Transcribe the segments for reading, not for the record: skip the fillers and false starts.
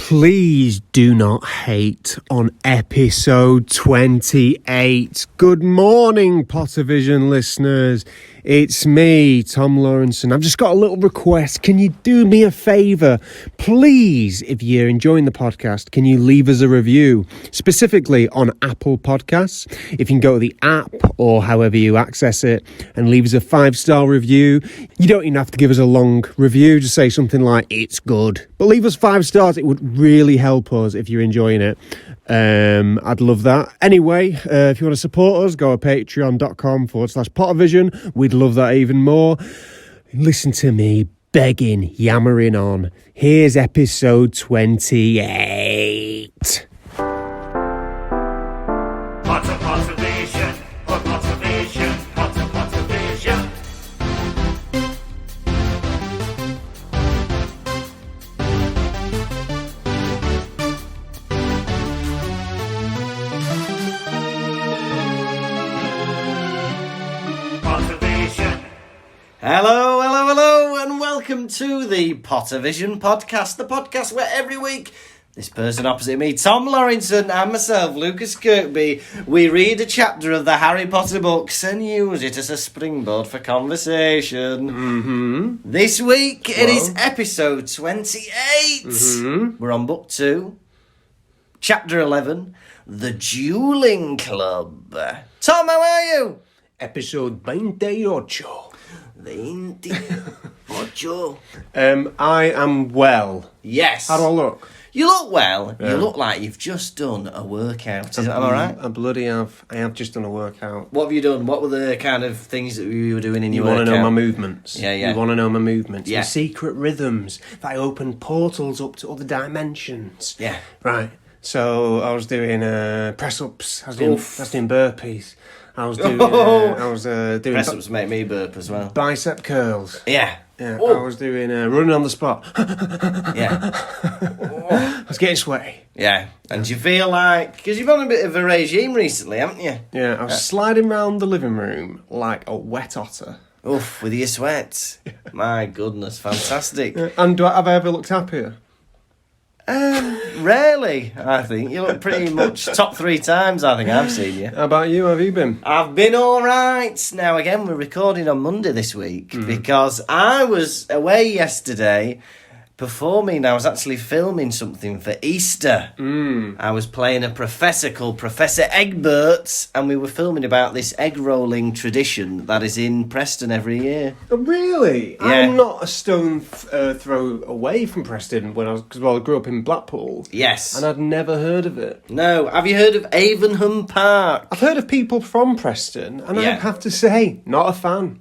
Please do not hate on episode 28. Good morning, Pottervision listeners. It's me, Tom Lawrenson. I've just got a little request. Can you do me a favour? Please, if you're enjoying the podcast, can you leave us a review? Specifically on Apple Podcasts. If you can go to the app or however you access it and leave us a 5-star review. You don't even have to give us a long review. Just say something like, it's good. But leave us 5 stars. It would really help us if you're enjoying it. I'd love that. Anyway, if you want to support us, go to patreon.com/Pottervision. We'd love that even more. Listen to me begging, yammering on. Here's episode 28. Pottervision, Pottervision, Pottervision. Hello, and welcome to the Pottervision podcast, the podcast where every week this person opposite me, Tom Lawrenson, and myself, Lukas Kirkby, we read a chapter of the Harry Potter books and use it as a springboard for conversation. Mm-hmm. This week it is episode 28. Mm-hmm. We're on book 2, chapter 11, The Duelling Club. Tom, how are you? Episode 28. 28. I am well. Yes. How do I look? You look well. Yeah. You look like you've just done a workout. Am I right? I bloody have. I have just done a workout. What have you done? What were the kind of things that you were doing in You your want workout? to know my movements? Yeah. You want to know my movements? Yeah. The secret rhythms that open portals up to other dimensions. Yeah. Right. So I was doing press-ups. I was doing burpees. I was doing doing Press-ups make me burp as well. bicep curls. Yeah. Yeah. Oh. I was doing running on the spot. Yeah. I was getting sweaty. Yeah. And you feel like... Because you've on a bit of a regime recently, haven't you? Yeah. I was sliding around the living room like a wet otter. Oof, with your sweat. My goodness, fantastic. And have I ever looked happier? Rarely, I think. You look pretty much top 3 times I think I've seen you. How about you? How have you been? I've been all right. Now, again, we're recording on Monday this week because I was away yesterday performing. I was actually filming something for Easter. I was playing a professor called Professor Egbert, and we were filming about this egg rolling tradition that is in Preston every year. Oh, really? Yeah. I'm not a stone throw away from Preston because I grew up in Blackpool. Yes. And I'd never heard of it. No. Have you heard of Avonham Park? I've heard of people from Preston, and I Yeah. have to say, not a fan.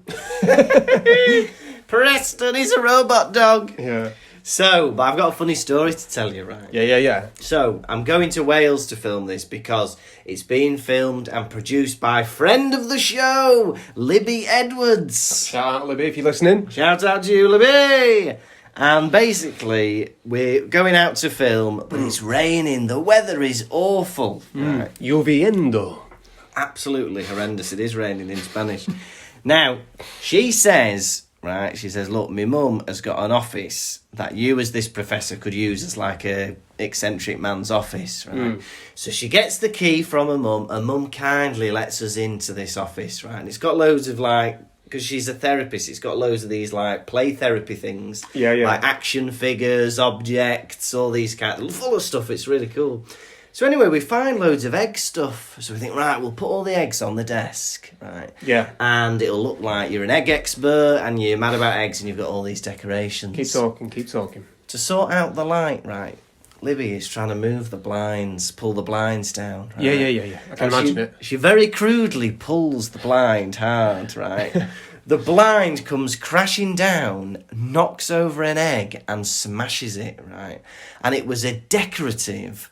Preston is a robot dog. Yeah. So, but I've got a funny story to tell you, right? Yeah. So, I'm going to Wales to film this because it's being filmed and produced by friend of the show, Libby Edwards. Shout out, Libby, if you're listening. Shout out to you, Libby! And basically, we're going out to film, but it's raining. The weather is awful. Right? Lloviendo. Absolutely horrendous. It is raining in Spanish. Now, she says, look, my mum has got an office that you as this professor could use as like a eccentric man's office, right? So she gets the key from her mum, and mum kindly lets us into this office, right? And it's got loads of because she's a therapist, it's got loads of these play therapy things. Yeah. Like action figures, objects, all these full of stuff. It's really cool. So anyway, we find loads of egg stuff. So we think, right, we'll put all the eggs on the desk, right? Yeah. And it'll look like you're an egg expert and you're mad about eggs and you've got all these decorations. Keep talking. To sort out the light, right, Libby is trying to move the blinds, pull the blinds down. Right? Yeah. I can imagine it. She very crudely pulls the blind hard, right? The blind comes crashing down, knocks over an egg and smashes it, right? And it was a decorative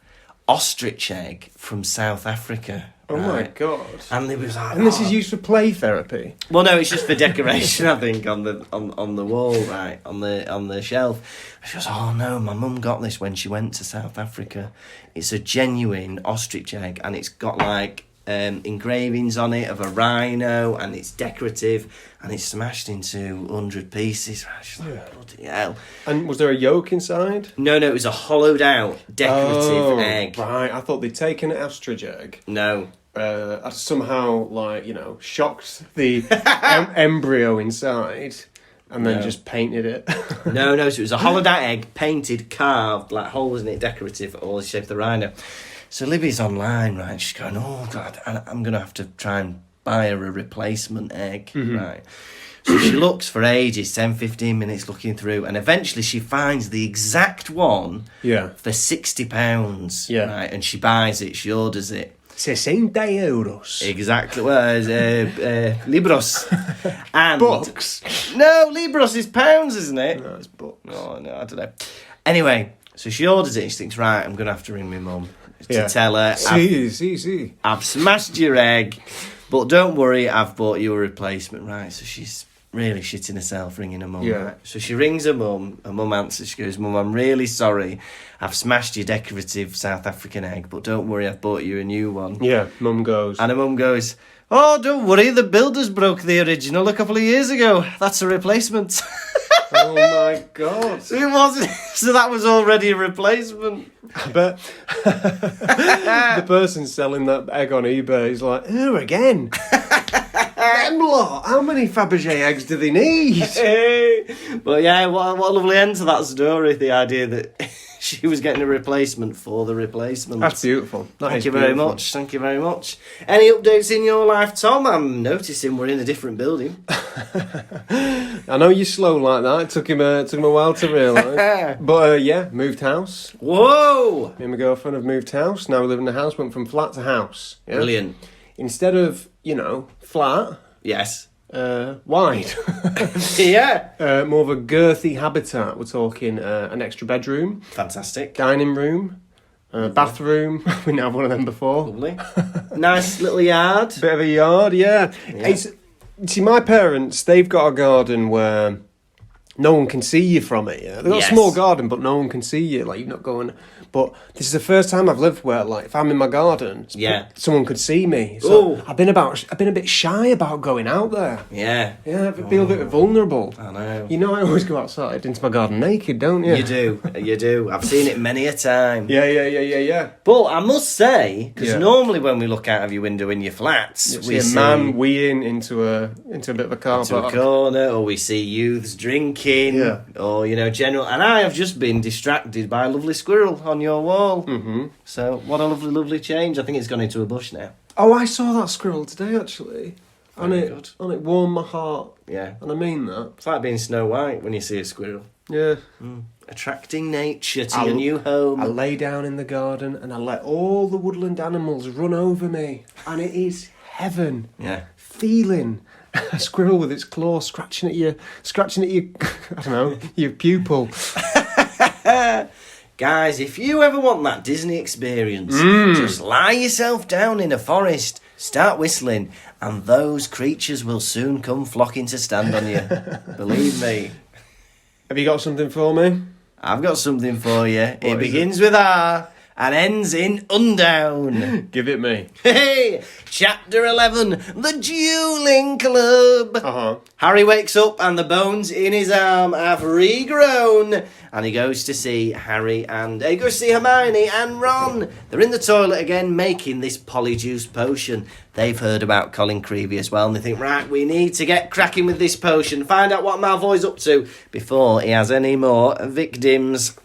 ostrich egg from South Africa. Oh my God. And they was like, And this is used for play therapy? well, no, it's just for decoration, I think, on the wall, right, on the shelf. She goes, oh no, my mum got this when she went to South Africa. It's a genuine ostrich egg, and it's got engravings on it of a rhino, and it's decorative, and it's smashed into 100 pieces. She's like, bloody hell. And was there a yolk inside? No, it was a hollowed out decorative egg. Right, I thought they'd taken an ostrich egg. No. Somehow, shocked the embryo inside and then just painted it. No, so it was a hollowed out egg, painted, carved, like holes in it, decorative, all the shape of the rhino. So Libby's online, right? She's going, oh, God, I'm going to have to try and buy her a replacement egg, right? So she looks for ages, 10, 15 minutes looking through, and eventually she finds the exact one for £60. Yeah. Right? And she buys it, she orders it. €60. Exactly. Well, libros. And Bucks. No, libros is pounds, isn't it? No, it's bucks. Oh, no, I don't know. Anyway, so she orders it and she thinks, right, I'm going to have to ring my mum to tell her, I've smashed your egg, but don't worry, I've bought you a replacement. Right, so she's really shitting herself ringing her mum. Yeah. Right? So she rings her mum answers, she goes, Mum, I'm really sorry, I've smashed your decorative South African egg, but don't worry, I've bought you a new one. Yeah, Mum goes. And her mum goes, oh, don't worry, the builders broke the original a couple of years ago. That's a replacement. Oh my God. So it wasn't. So that was already a replacement. I bet the person selling that egg on eBay is like, oh, again. Them lot. How many Fabergé eggs do they need? But yeah, what a lovely end to that story. The idea that she was getting a replacement for the replacement. That's beautiful. Thank you very much. Thank you very much. Any updates in your life, Tom? I'm noticing we're in a different building. I know you're slow like that. It took him a while to realise. But moved house. Whoa! Me and my girlfriend have moved house. Now we live in the house. Went from flat to house. Yeah? Brilliant. Instead of, flat, Yes. wide. Yeah. More of a girthy habitat. We're talking an extra bedroom, Fantastic. dining room, bathroom. We didn't have one of them before. Lovely. Nice little yard. Bit of a yard, yeah. See, my parents, they've got a garden where no one can see you from it. Yeah? They've got a small garden, but no one can see you. Like, you're not going... But this is the first time I've lived where, like, if I'm in my garden, someone could see me. So I've been a bit shy about going out there. Yeah. Yeah, I feel a bit vulnerable. I know. You know, I always go outside into my garden naked, don't you? You do. I've seen it many a time. Yeah. But I must say, because normally when we look out of your window in your flats, we see a man weeing into a bit of a car park. A corner, or we see youths drinking, or, general... And I have just been distracted by a lovely squirrel on your wall. Mm-hmm. So, what a lovely change. I think it's gone into a bush now. Oh, I saw that squirrel today, actually. Very good. And it warmed my heart. Yeah. And I mean that. It's like being Snow White when you see a squirrel. Yeah. Attracting nature to your new home. I lay down in the garden and I let all the woodland animals run over me. And it is heaven. Yeah. Feeling a squirrel with its claw scratching at your, I don't know, your pupil. Guys, if you ever want that Disney experience, just lie yourself down in a forest, start whistling, and those creatures will soon come flocking to stand on you. Believe me. Have you got something for me? I've got something for you. It begins with R and ends in undown. Give it me. Hey, Chapter 11, The Duelling Club. Uh-huh. Harry wakes up and the bones in his arm have regrown. And he goes to see Hermione and Ron. They're in the toilet again making this polyjuice potion. They've heard about Colin Creevy as well, and they think, right, we need to get cracking with this potion, find out what Malfoy's up to before he has any more victims.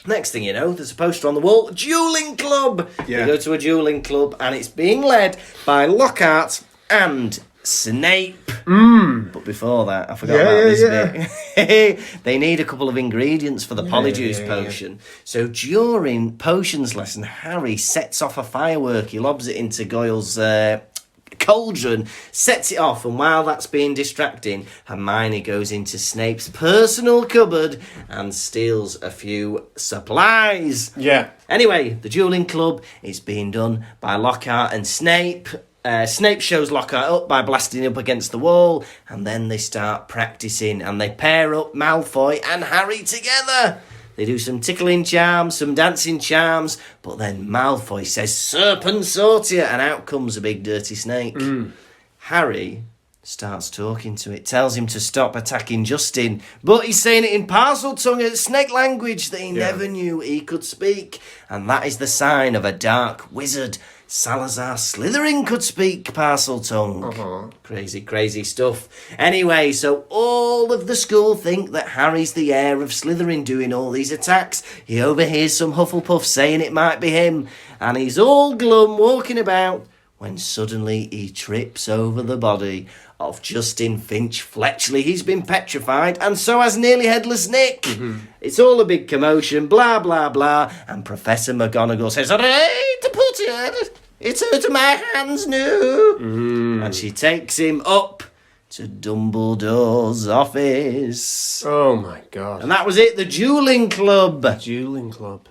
Next thing you know, there's a poster on the wall, Duelling Club. Yeah. They go to a duelling club, and it's being led by Lockhart and Snape. But before that, I forgot about this bit. They need a couple of ingredients for the polyjuice potion. So during potions lesson, Harry sets off a firework. He lobs it into Goyle's cauldron, sets it off, and while that's being distracting, Hermione goes into Snape's personal cupboard and steals a few supplies. Yeah. Anyway, the duelling club is being done by Lockhart and Snape. Snape shows Lockhart up by blasting up against the wall, and then they start practicing, and they pair up Malfoy and Harry together. They do some tickling charms, some dancing charms, but then Malfoy says serpent sortia, and out comes a big dirty snake. Harry starts talking to it, tells him to stop attacking Justin, but he's saying it in Parseltongue, a snake language that he never knew he could speak, and that is the sign of a dark wizard. Salazar Slytherin could speak Parseltongue. Crazy, crazy stuff. Anyway, so all of the school think that Harry's the heir of Slytherin doing all these attacks. He overhears some Hufflepuffs saying it might be him, and he's all glum walking about when suddenly he trips over the body of Justin Finch Fletchley. He's been petrified, and so has nearly Headless Nick. It's all a big commotion, blah, blah, blah, and Professor McGonagall says, "I hate to put it, it's out of my hands now." And she takes him up to Dumbledore's office. Oh, my God. And that was it, the Duelling Club. Dueling Club.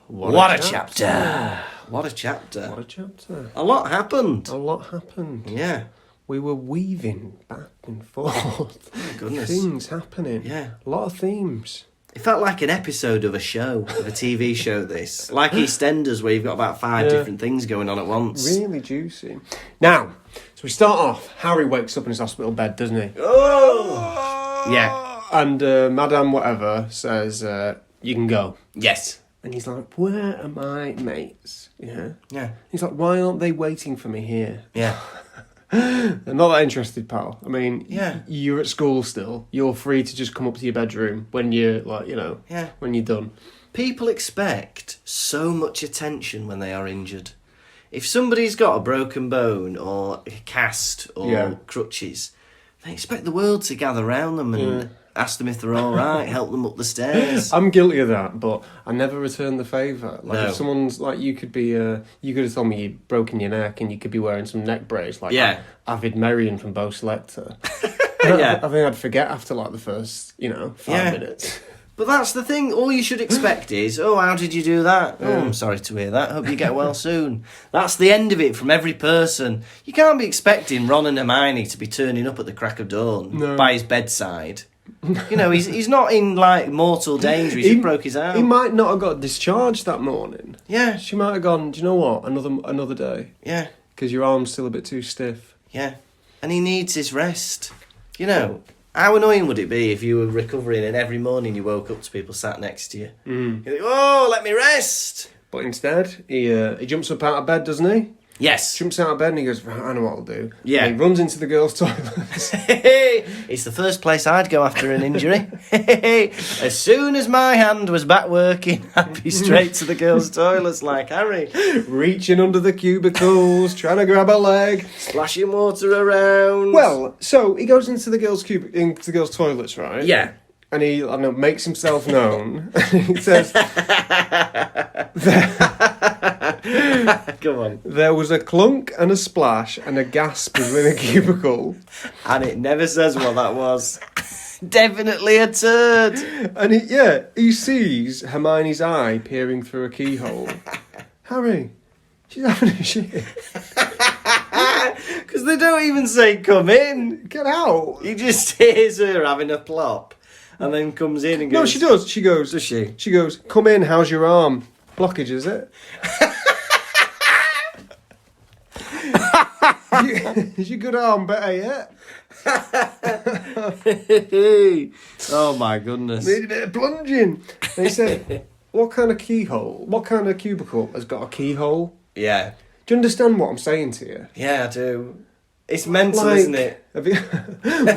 What a chapter. What a chapter. What a chapter. A lot happened. A lot happened. Yeah. We were weaving back and forth. Goodness. Things happening. Yeah. A lot of themes. It felt like an episode of a show, of a TV show, this. Like EastEnders, where you've got about 5 different things going on at once. Really juicy. Now, so we start off. Harry wakes up in his hospital bed, doesn't he? Oh! Yeah. And Madame whatever says, you can go. Yes. And he's like, where are my mates? Yeah. Yeah. He's like, why aren't they waiting for me here? Yeah. They're not that interested, pal. I mean, Yeah. You're at school still. You're free to just come up to your bedroom when you're, like, when you're done. People expect so much attention when they are injured. If somebody's got a broken bone or a cast or crutches, they expect the world to gather round them and ask them if they're all right, help them up the stairs. I'm guilty of that, but I never return the favour. Like, No. if someone's, like, you could have told me you'd broken your neck and you could be wearing some neck brace, like Avid Merrion from Bo Selector. I think I'd forget after, like, the first, 5 minutes. But that's the thing. All you should expect is, how did you do that? Oh, I'm sorry to hear that. Hope you get well soon. That's the end of it from every person. You can't be expecting Ron and Hermione to be turning up at the crack of dawn by his bedside. He's not in, like, mortal danger. He just broke his arm. He might not have got discharged that morning. Yeah. She might have gone, do you know what, another day. Yeah. Because your arm's still a bit too stiff. Yeah. And he needs his rest. How annoying would it be if you were recovering and every morning you woke up to people sat next to you? You're like, oh, let me rest. But instead, he jumps up out of bed, doesn't he? Yes. Jumps out of bed and he goes, right, I know what I'll do. Yeah. And he runs into the girls' toilets. It's the first place I'd go after an injury. As soon as my hand was back working, I'd be straight to the girls' toilets like Harry. Reaching under the cubicles, trying to grab a leg. Splashing water around. Well, so he goes into the girls' toilets, right? Yeah. And he, makes himself known. He says, Come on. there was a clunk and a splash and a gasp within a cubicle. And it never says what that was. Definitely a turd. And he sees Hermione's eye peering through a keyhole. Harry, she's having a shit. Because they don't even say come in. Get out. He just hears her having a plop. And then comes in and goes... No, she does. She goes... Does she? She goes, come in, how's your arm? Blockage, is it? Is your good arm better yet? Oh my goodness. Need a bit of plunging. They said, what kind of cubicle has got a keyhole? Yeah. Do you understand what I'm saying to you? Yeah, I do. It's mental, isn't it?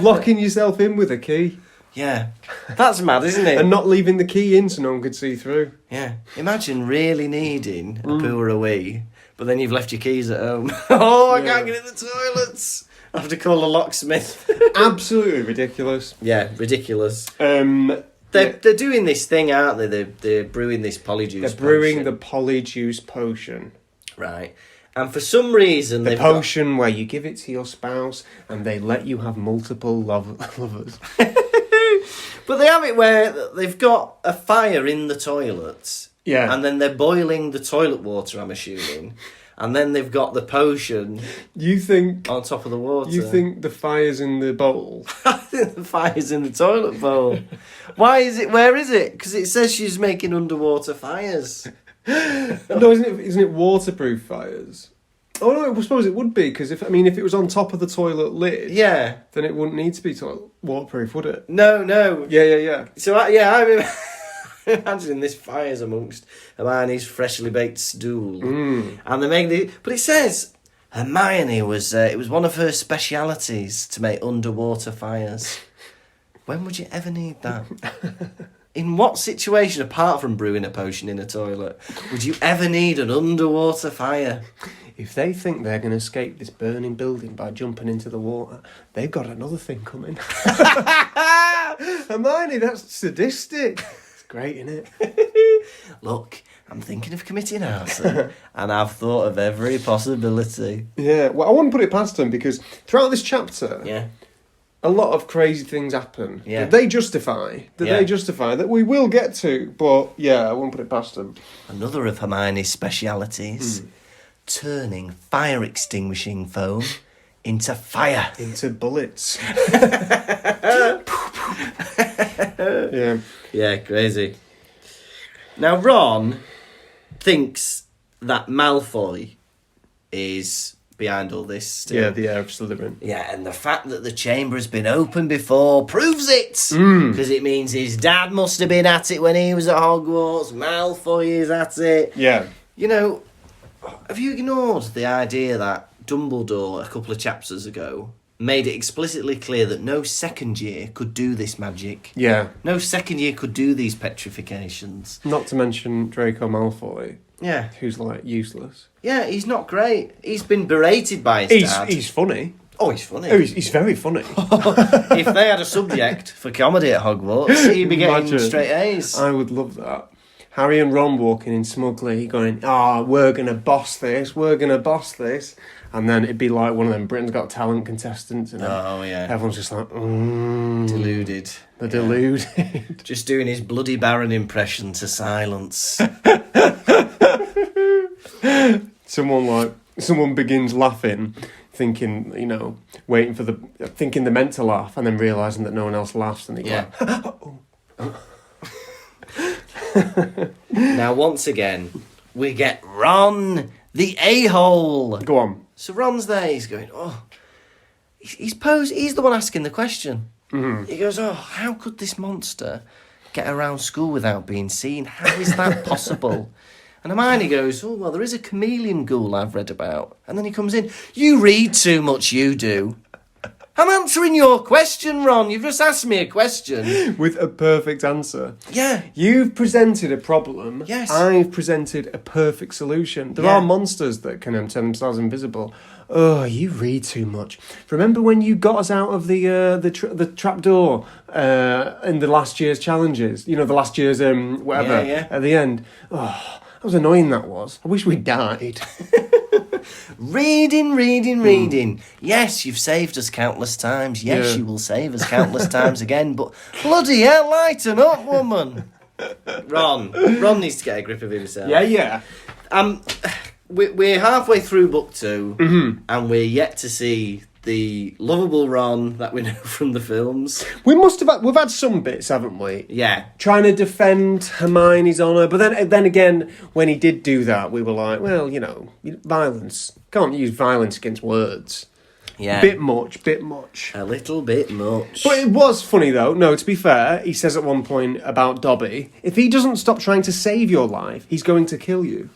Locking yourself in with a key. Yeah. That's mad, isn't it? And not leaving the key in so no one could see through. Yeah. Imagine really needing a poo or a wee, but then you've left your keys at home. I can't get in the toilets. I have to call a locksmith. Absolutely ridiculous. Yeah, ridiculous. They're They're doing this thing, aren't they? They're brewing this polyjuice They're brewing potion. the polyjuice potion. Right. And for some reason... The potion where you give it to your spouse and they let you have multiple lovers. But they have it where they've got a fire in the toilets. Yeah. And then they're boiling the toilet water, I'm assuming. And then they've got the potion You think on top of the water. You think the fire's in the bowl? I think the fire's in the toilet bowl. Why is it? Where is it? Because it says she's making underwater fires. No, isn't it waterproof fires? Oh no, I suppose it would be, because if it was on top of the toilet lid, Yeah. then it wouldn't need to be waterproof, would it? No. Yeah. So I'm imagining this fire's amongst Hermione's freshly baked stool, and they're making but it says Hermione was it was one of her specialities to make underwater fires. When would you ever need that? In what situation, apart from brewing a potion in a toilet, would you ever need an underwater fire? If they think they're going to escape this burning building by jumping into the water, they've got another thing coming. Hermione, that's sadistic. It's great, isn't it? Look, I'm thinking of committing arson, and I've thought of every possibility. Yeah, well, I wouldn't put it past them, because throughout this chapter, Yeah. a lot of crazy things happen Yeah. that they justify, that we will get to, but yeah, I wouldn't put it past them. Another of Hermione's specialities, turning fire extinguishing foam into fire. Into bullets. Yeah. Yeah, crazy. Now, Ron thinks that Malfoy is behind all this still. Yeah, the heir of Slytherin. Yeah, and the fact that the chamber has been opened before proves it! Because it means his dad must have been at it when he was at Hogwarts, Malfoy is at it. Yeah. You know, have you ignored the idea that Dumbledore, a couple of chapters ago, made it explicitly clear that no second year could do this magic? Yeah. No second year could do these petrifications. Not to mention Draco Malfoy, Yeah. who's like useless. Yeah, he's not great. He's been berated by his dad. He's funny. Oh, he's funny. Oh, he's very funny. If they had a subject for comedy at Hogwarts, he'd be getting Imagine. straight A's. I would love that. Harry and Ron walking in smugly, going, we're going to boss this, And then it'd be like one of them Britain's Got Talent contestants. And Oh, yeah. everyone's just like, Deluded. They're deluded. Just doing his Bloody Baron impression to silence. Someone begins laughing, thinking, thinking they're meant to laugh, and then realising that no one else laughs, and they go, Now, once again, we get Ron, the a-hole. go on. So Ron's there, he's going, he's the one asking the question. Mm-hmm. He goes, how could this monster get around school without being seen? How is that possible? And Hermione goes, well, there is a chameleon ghoul I've read about. And then he comes in, you read too much, you do. I'm answering your question, Ron. You've just asked me a question. With a perfect answer. Yeah. You've presented a problem. Yes. I've presented a perfect solution. There Yeah. are monsters that can turn themselves invisible. Oh, you read too much. Remember when you got us out of the trapdoor in the last year's challenges? You know, the last year's whatever Yeah. at the end. Oh, that was annoying, that was. I wish we died. Reading. Yes, you've saved us countless times. Yes, Yeah. you will save us countless times again. But bloody hell, lighten up, woman. Ron needs to get a grip of himself. Yeah. We're halfway through book 2, and we're yet to see the lovable Ron that we know from the films. We've had some bits, haven't we? Yeah. Trying to defend Hermione's honour, but then again, when he did do that, we were like, well, violence. Can't use violence against words. Yeah. Bit much. A little bit much. But it was funny, though. No, to be fair, he says at one point about Dobby, if he doesn't stop trying to save your life, he's going to kill you.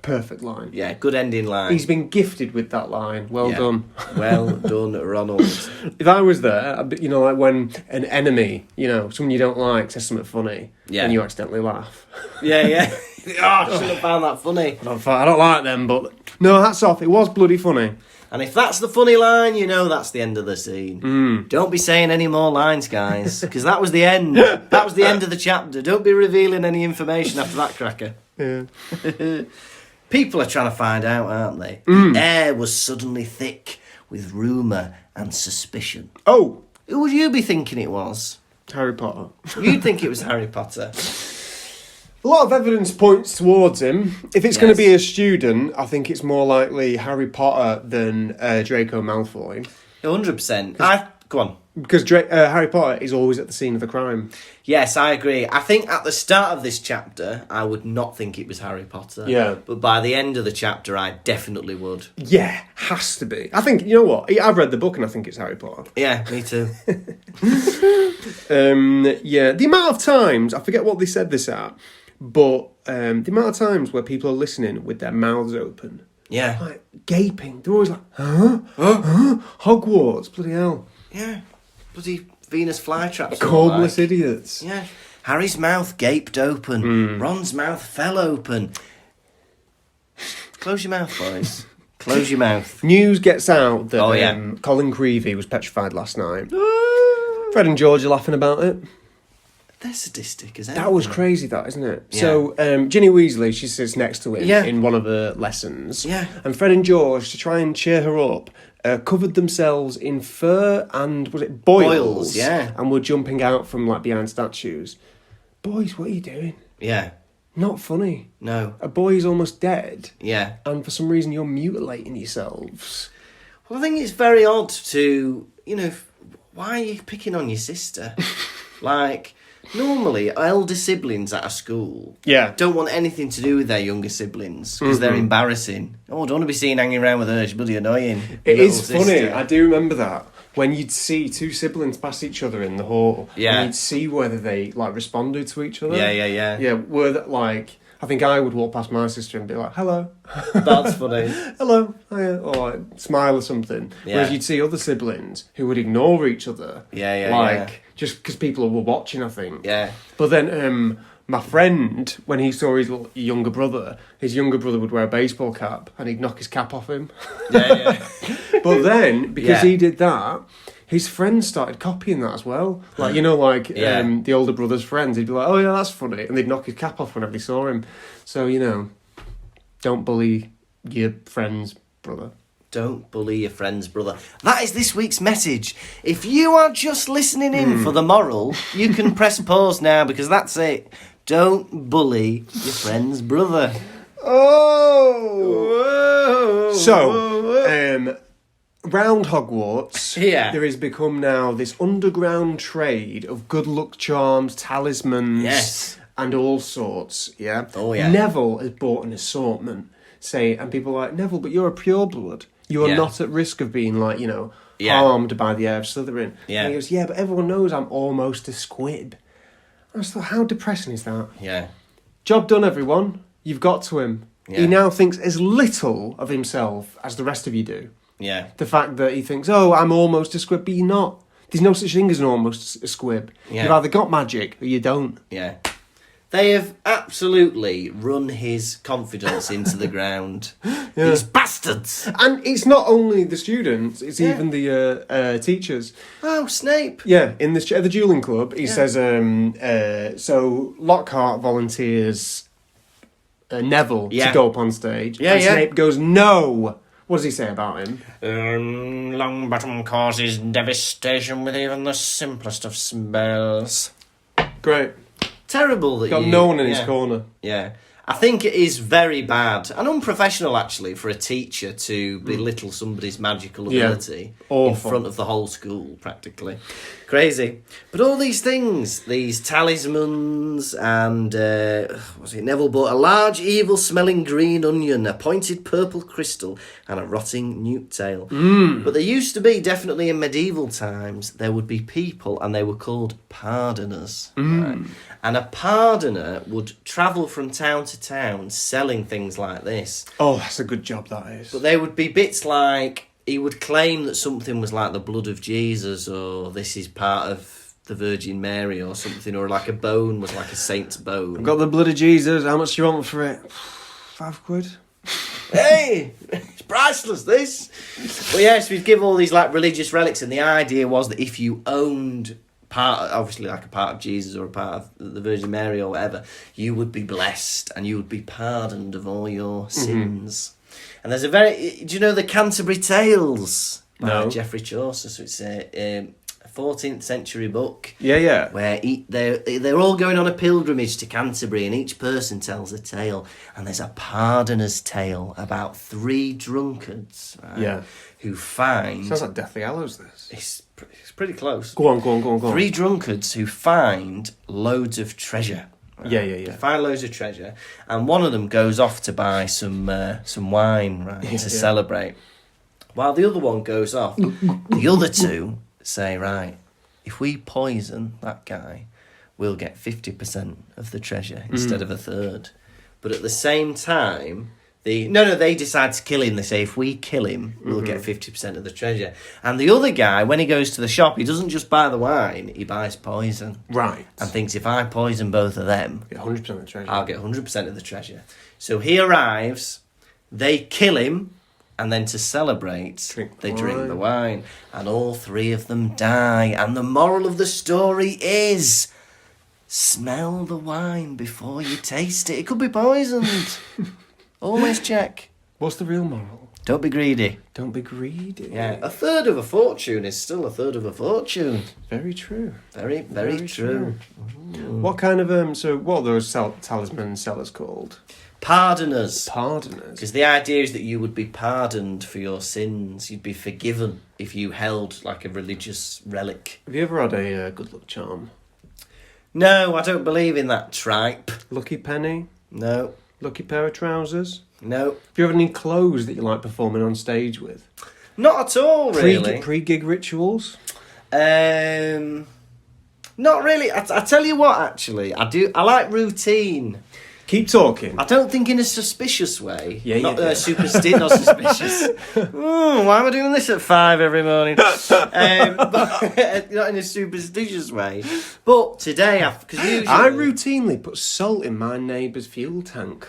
Perfect line. Yeah, good ending line. He's been gifted with that line. Well done. Well done, Ronald. If I was there, like when an enemy, someone you don't like says something funny, and you accidentally laugh. Yeah. I shouldn't have found that funny. I don't like them, but no, hats off. It was bloody funny. And if that's the funny line, that's the end of the scene. Don't be saying any more lines, guys, because that was the end. That was the end of the chapter. Don't be revealing any information after that cracker. Yeah. People are trying to find out, aren't they? The air was suddenly thick with rumour and suspicion. Oh, Who would you be thinking it was? Harry Potter. You'd think it was Harry Potter. A lot of evidence points towards him. If it's going Yes. to be a student, I think it's more likely Harry Potter than Draco Malfoy. 100%. Go on. Because Harry Potter is always at the scene of the crime. Yes, I agree. I think at the start of this chapter, I would not think it was Harry Potter. Yeah. But by the end of the chapter, I definitely would. Yeah, has to be. I think, you know what? I've read the book and I think it's Harry Potter. Yeah, me too. Yeah, the amount of times, I forget what they said this at, but the amount of times where people are listening with their mouths open. Yeah. Like, gaping. They're always like, huh? Huh? Hogwarts, bloody hell. Yeah. Bloody Venus flytraps. Cornless idiots. Yeah. Harry's mouth gaped open. Ron's mouth fell open. Close your mouth, boys. Close your mouth. News gets out that Oh, yeah. Colin Creevy was petrified last night. Fred and George are laughing about it. They're sadistic as That was anything. crazy, that, isn't it? Yeah. So, Ginny Weasley, she sits next to him Yeah. in one of her lessons. Yeah. And Fred and George, to try and cheer her up, covered themselves in fur and, was it boils? Boils, yeah. And were jumping out from, like, behind statues. Boys, what are you doing? Yeah. Not funny. No. A boy is almost dead, Yeah. and for some reason you're mutilating yourselves. Well, I think it's very odd to, why are you picking on your sister? Like, normally, elder siblings at a school Yeah. don't want anything to do with their younger siblings because they're embarrassing. Oh, I don't want to be seen hanging around with her. She's bloody annoying. It Your is little funny. sister. I do remember that when you'd see two siblings pass each other in the hall. Yeah. And you'd see whether they like responded to each other. Yeah. Yeah. Were that like? I think I would walk past my sister and be like, "Hello, That's funny. hello," or like smile or something. Yeah. Whereas you'd see other siblings who would ignore each other. Yeah. Just because people were watching, I think. Yeah. But then my friend, when he saw his younger brother would wear a baseball cap and he'd knock his cap off him. Yeah. But then, because Yeah. he did that, his friends started copying that as well. Like, Yeah. the older brother's friends, he'd be like, oh yeah, that's funny. And they'd knock his cap off whenever they saw him. So, don't bully your friend's brother. Don't bully your friend's brother. That is this week's message. If you are just listening in for the moral, you can press pause now because that's it. Don't bully your friend's brother. Oh! So, round Hogwarts, Yeah. there has become now this underground trade of good luck charms, talismans, Yes. and all sorts, yeah? Oh, yeah. Neville has bought an assortment, and people are like, Neville, but you're a pureblood. You are Yeah. not at risk of being, like, Yeah. harmed by the heir of Slytherin. Yeah. And he goes, yeah, but everyone knows I'm almost a squib. I just thought, how depressing is that? Yeah. Job done, everyone. You've got to him. Yeah. He now thinks as little of himself as the rest of you do. Yeah. The fact that he thinks, oh, I'm almost a squib, but you're not. There's no such thing as an almost a squib. Yeah. You've either got magic or you don't. Yeah. They have absolutely run his confidence into the ground. These bastards. And it's not only the students, it's Yeah. even the teachers. Oh, Snape. Yeah, in the Duelling Club, he says, so Lockhart volunteers Neville Yeah. to go up on stage. Yeah, and yeah. Snape goes, no. What does he say about him? Longbottom causes devastation with even the simplest of spells. Great. Terrible that Got you... no one in his yeah. corner. Yeah. I think it is very bad and unprofessional, actually, for a teacher to belittle somebody's magical Yeah. ability in Awful. front of the whole school, practically. Crazy. But all these things, these talismans and, Neville bought a large, evil-smelling green onion, a pointed purple crystal, and a rotting newt tail. But there used to be, definitely in medieval times, there would be people, and they were called pardoners. Right? And a pardoner would travel from town to town selling things like this. Oh, that's a good job, that is. But they would be bits like, he would claim that something was like the blood of Jesus, or this is part of the Virgin Mary or something, or like a bone was like a saint's bone. Got the blood of Jesus. How much do you want for it? £5. Hey, it's priceless, this. But yes, we'd give all these like religious relics, and the idea was that if you owned obviously like a part of Jesus or a part of the Virgin Mary or whatever, you would be blessed and you would be pardoned of all your sins. And there's do you know the Canterbury Tales by No. Geoffrey Chaucer? So it's a 14th century book. Yeah. Where they're all going on a pilgrimage to Canterbury, and each person tells a tale. And there's a pardoner's tale about 3 drunkards, right, Yeah. who find... Sounds like Deathly Hallows, this. It's pretty close. Go on. 3 drunkards who find loads of treasure. Right? Yeah. They find loads of treasure, and one of them goes off to buy some wine, right, to celebrate. While the other one goes off, the other 2 say, right, if we poison that guy, we'll get 50% of the treasure instead of a third. But at the same time, they decide to kill him. They say, if we kill him, we'll get 50% of the treasure. And the other guy, when he goes to the shop, he doesn't just buy the wine, he buys poison. Right. And thinks, if I poison both of them, Get 100% of the treasure. I'll get 100% of the treasure. So he arrives, they kill him, and then to celebrate, they drink the wine. And all 3 of them die. And the moral of the story is... smell the wine before you taste it. It could be poisoned. Always check. What's the real moral? Don't be greedy. Don't be greedy. Yeah, a third of a fortune is still a third of a fortune. Very true. Very, very true. What kind of what are those talisman sellers called? Pardoners. Pardoners. Because the idea is that you would be pardoned for your sins. You'd be forgiven if you held like a religious relic. Have you ever had a good luck charm? No, I don't believe in that tripe. Lucky penny? No. Lucky pair of trousers? No. Have you ever had any clothes that you like performing on stage with? Not at all, really. Pre-gig rituals? Not really. I tell you what, actually, I like routine. Keep talking. I don't think in a suspicious way. Yeah, not yeah. Not suspicious. Why am I doing this at 5 every morning? But not in a superstitious way. But today, because usually I routinely put salt in my neighbour's fuel tank.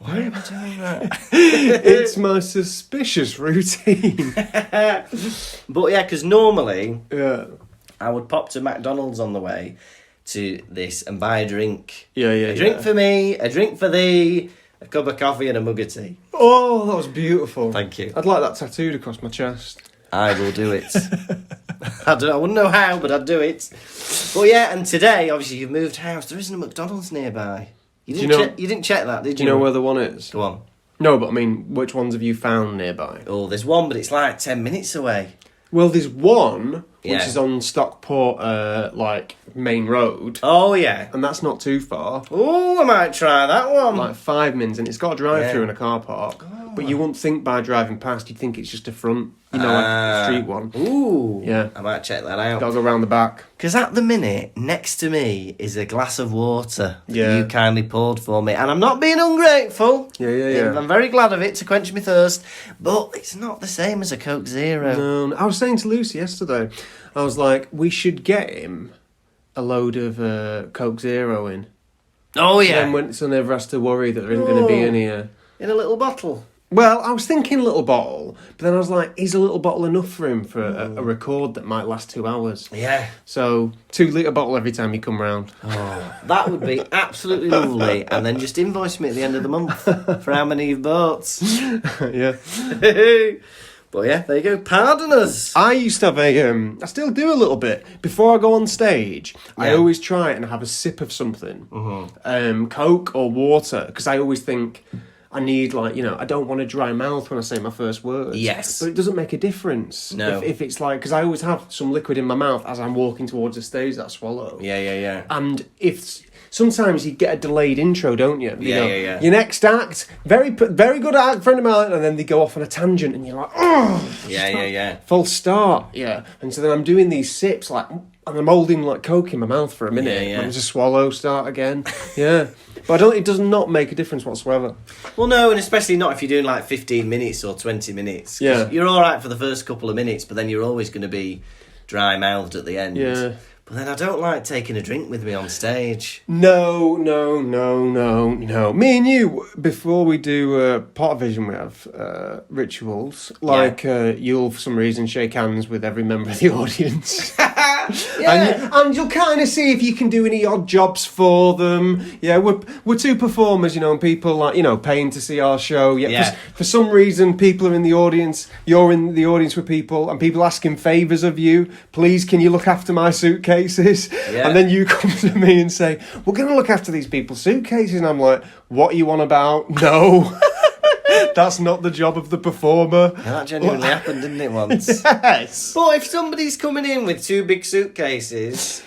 Why am I doing that? It's my suspicious routine. But yeah, because normally Yeah. I would pop to McDonald's on the way to this and buy a drink. A drink for me, a drink for thee, a cup of coffee and a mug of tea. Oh, that was beautiful. Thank you. I'd like that tattooed across my chest. I will do it. I wouldn't know how, but I'd do it. But yeah, and today, obviously, you've moved house. There isn't a McDonald's nearby. You didn't check that, did you? Do you know where the one is? Go on. No, but I mean, which ones have you found nearby? Oh, there's one, but it's like 10 minutes away. Well, there's one which Yeah. is on Stockport, main road, Oh, yeah. and that's not too far. Oh, I might try that one. Like 5 minutes, and it's got a drive-through Yeah. and a car park. But you wouldn't think by driving past, you'd think it's just a front, like a street one. Ooh. Yeah. I might check that out. Got to go round the back. Because at the minute, next to me is a glass of water that Yeah. you kindly poured for me. And I'm not being ungrateful. Yeah. I'm very glad of it to quench my thirst. But it's not the same as a Coke Zero. No, I was saying to Lucy yesterday, I was like, we should get him a load of Coke Zero in. Oh, yeah. Then so never has to worry that there isn't going to be any... In a little bottle. Well, I was thinking little bottle, but then I was like, is a little bottle enough for him for a record that might last 2 hours? Yeah. So, 2 litre bottle every time you come round. Oh, that would be absolutely lovely. And then just invoice me at the end of the month for how many you've bought. Yeah. But yeah, there you go. Pardon us. I used to have I still do a little bit. Before I go on stage, I Yeah. always try and have a sip of something. Coke or water, because I always think... I need, I don't want a dry mouth when I say my first words. Yes. But it doesn't make a difference. No. If it's like, because I always have some liquid in my mouth as I'm walking towards the stage that I swallow. Yeah. And sometimes you get a delayed intro, don't you? Yeah. Your next act, very good act, friend of mine, and then they go off on a tangent and you're like, oh! Yeah. Full start, yeah. And so then I'm doing these sips, and I'm holding, Coke in my mouth for a minute. Yeah. And just swallow, start again. Yeah. But it does not make a difference whatsoever. Well, no, and especially not if you're doing 15 minutes or 20 minutes. 'Cause Yeah. You're all right for the first couple of minutes, but then you're always going to be dry-mouthed at the end. Yeah. But then I don't like taking a drink with me on stage. No. Me and you, before we do Pottervision, we have rituals. You'll, for some reason, shake hands with every member of the audience. And you'll kind of see if you can do any odd jobs for them. Yeah, we're two performers, and people paying to see our show. For some reason, people are in the audience. You're in the audience with people, and people asking favours of you. Please, can you look after my suitcases? Yeah. And then you come to me and say, we're going to look after these people's suitcases. And I'm like, what are you on about? No. That's not the job of the performer. Yeah, that genuinely happened, didn't it, once? Yes. But if somebody's coming in with 2 big suitcases,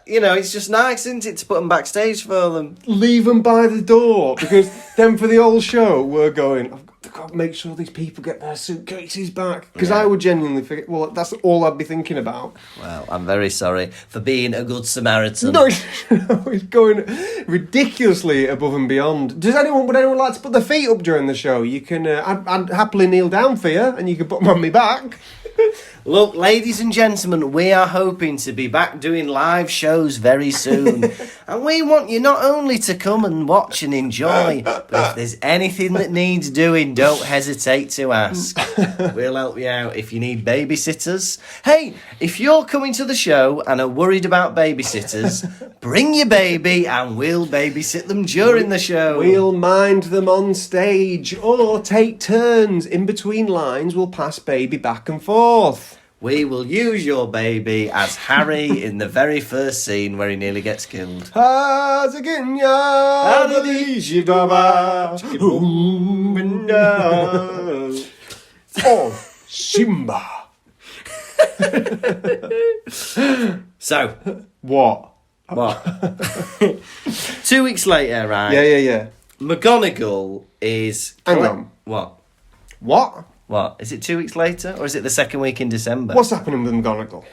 it's just nice, isn't it, to put them backstage for them? Leave them by the door, because then for the whole show, we're going, I've got to make sure these people get their suitcases back. Because I would genuinely forget, that's all I'd be thinking about. Well, I'm very sorry for being a good Samaritan. No, it's going ridiculously above and beyond. Would anyone like to put their feet up during the show? You can, I'd happily kneel down for you, and you can put them on my back. Look, ladies and gentlemen, we are hoping to be back doing live shows very soon. And we want you not only to come and watch and enjoy, but if there's anything that needs doing, don't hesitate to ask. We'll help you out if you need babysitters. Hey, if you're coming to the show and are worried about babysitters, bring your baby and we'll babysit them during the show. We'll mind them on stage, or take turns. In between lines, we'll pass baby back and forth. We will use your baby as Harry in the very first scene where he nearly gets killed. Oh, Simba. So, What? 2 weeks later, right? Yeah. McGonagall is... Hang on. What? What? Is it 2 weeks later, or is it the second week in December? What's happening with McGonagall?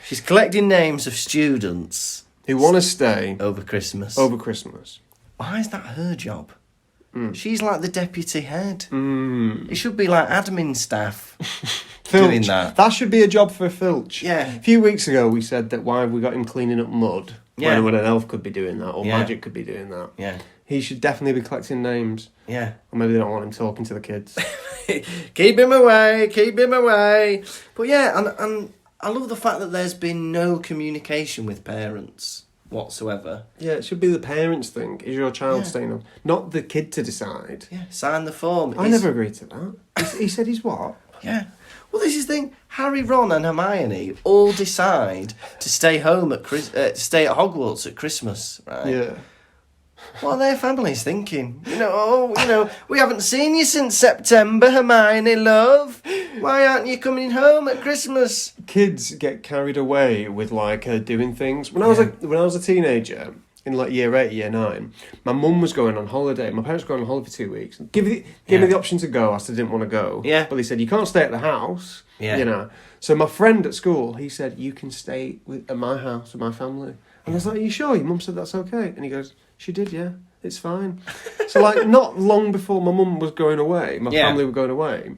She's collecting names of students Who want to stay over Christmas. over Christmas. Why is that her job? She's like the deputy head. It should be like admin staff doing that. That should be a job for Filch. Yeah. A few weeks ago, we said that why have we got him cleaning up mud? Yeah. When an elf could be doing that, or Yeah. magic could be doing that. Yeah. He should definitely be collecting names. Yeah. Or maybe they don't want him talking to the kids. Keep him away. But yeah, and I love the fact that there's been no communication with parents whatsoever. Yeah, it should be the parents' thing. Is your child staying up? Not the kid to decide. Yeah, sign the form. I never agreed to that. He said he's what? Yeah. Well, this is the thing. Harry, Ron, and Hermione all decide to stay home stay at Hogwarts at Christmas, right? Yeah. What are their families thinking? We haven't seen you since September, Hermione, love. Why aren't you coming home at Christmas? Kids get carried away with doing things. When I was a teenager, in year 8, year 9, my mum was going on holiday. My parents were going on holiday for 2 weeks. Give me the option to go. I still didn't want to go. Yeah. But they said you can't stay at the house. Yeah. So my friend at school, he said you can stay at my house with my family. And I was like, are you sure? Your mum said that's okay. And he goes, she did, yeah. It's fine. So not long before my mum was going away, my family were going away,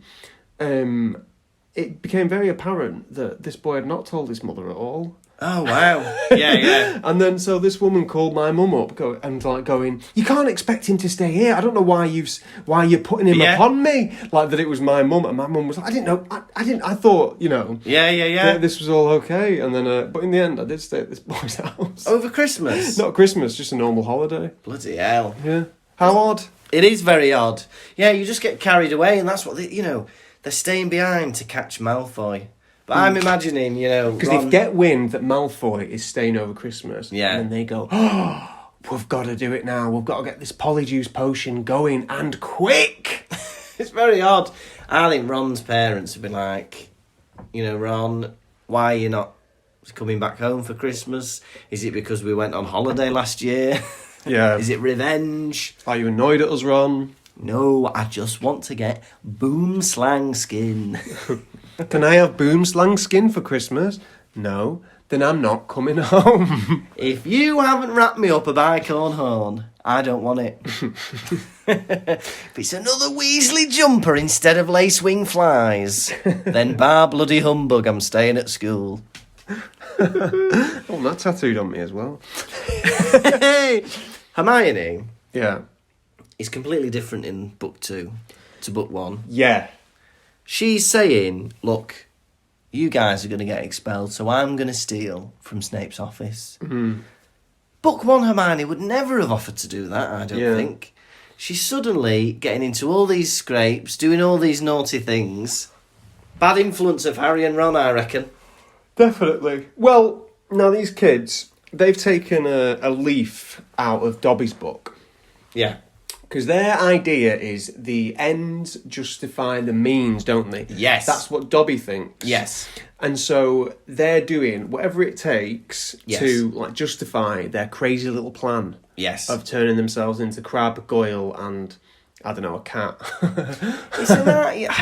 it became very apparent that this boy had not told his mother at all. Oh, wow. Yeah. And then so this woman called my mum up going, you can't expect him to stay here. I don't know why you're putting him upon me. That it was my mum. And my mum was like, I didn't know. I thought, Yeah. this was all okay. And then, but in the end, I did stay at this boy's house. Over Christmas? Not Christmas, just a normal holiday. Bloody hell. Yeah. How odd. It is very odd. Yeah, you just get carried away, and that's what they're staying behind to catch Malfoy. But I'm imagining, Because they get wind that Malfoy is staying over Christmas. Yeah. And then they go, oh, we've got to do it now. We've got to get this polyjuice potion going, and quick. It's very odd. I think Ron's parents have been like, Ron, why are you not coming back home for Christmas? Is it because we went on holiday last year? Yeah. Is it revenge? Are you annoyed at us, Ron? No, I just want to get boom slang skin. Can I have boom slang skin for Christmas? No. Then I'm not coming home. If you haven't wrapped me up a bicorn horn, I don't want it. If it's another Weasley jumper instead of lace wing flies, then bar bloody humbug, I'm staying at school. Oh, that tattooed on me as well. Hermione Yeah. is completely different in book 2 to book 1. Yeah. She's saying, look, you guys are going to get expelled, so I'm going to steal from Snape's office. Book 1 Hermione would never have offered to do that, I don't think. She's suddenly getting into all these scrapes, doing all these naughty things. Bad influence of Harry and Ron, I reckon. Definitely. Well, now these kids, they've taken a leaf out of Dobby's book. Yeah. Because their idea is the ends justify the means, don't they? Yes. That's what Dobby thinks. Yes. And so they're doing whatever it takes to like justify their crazy little plan. Yes. Of turning themselves into Crab, Goyle, and I don't know, a cat.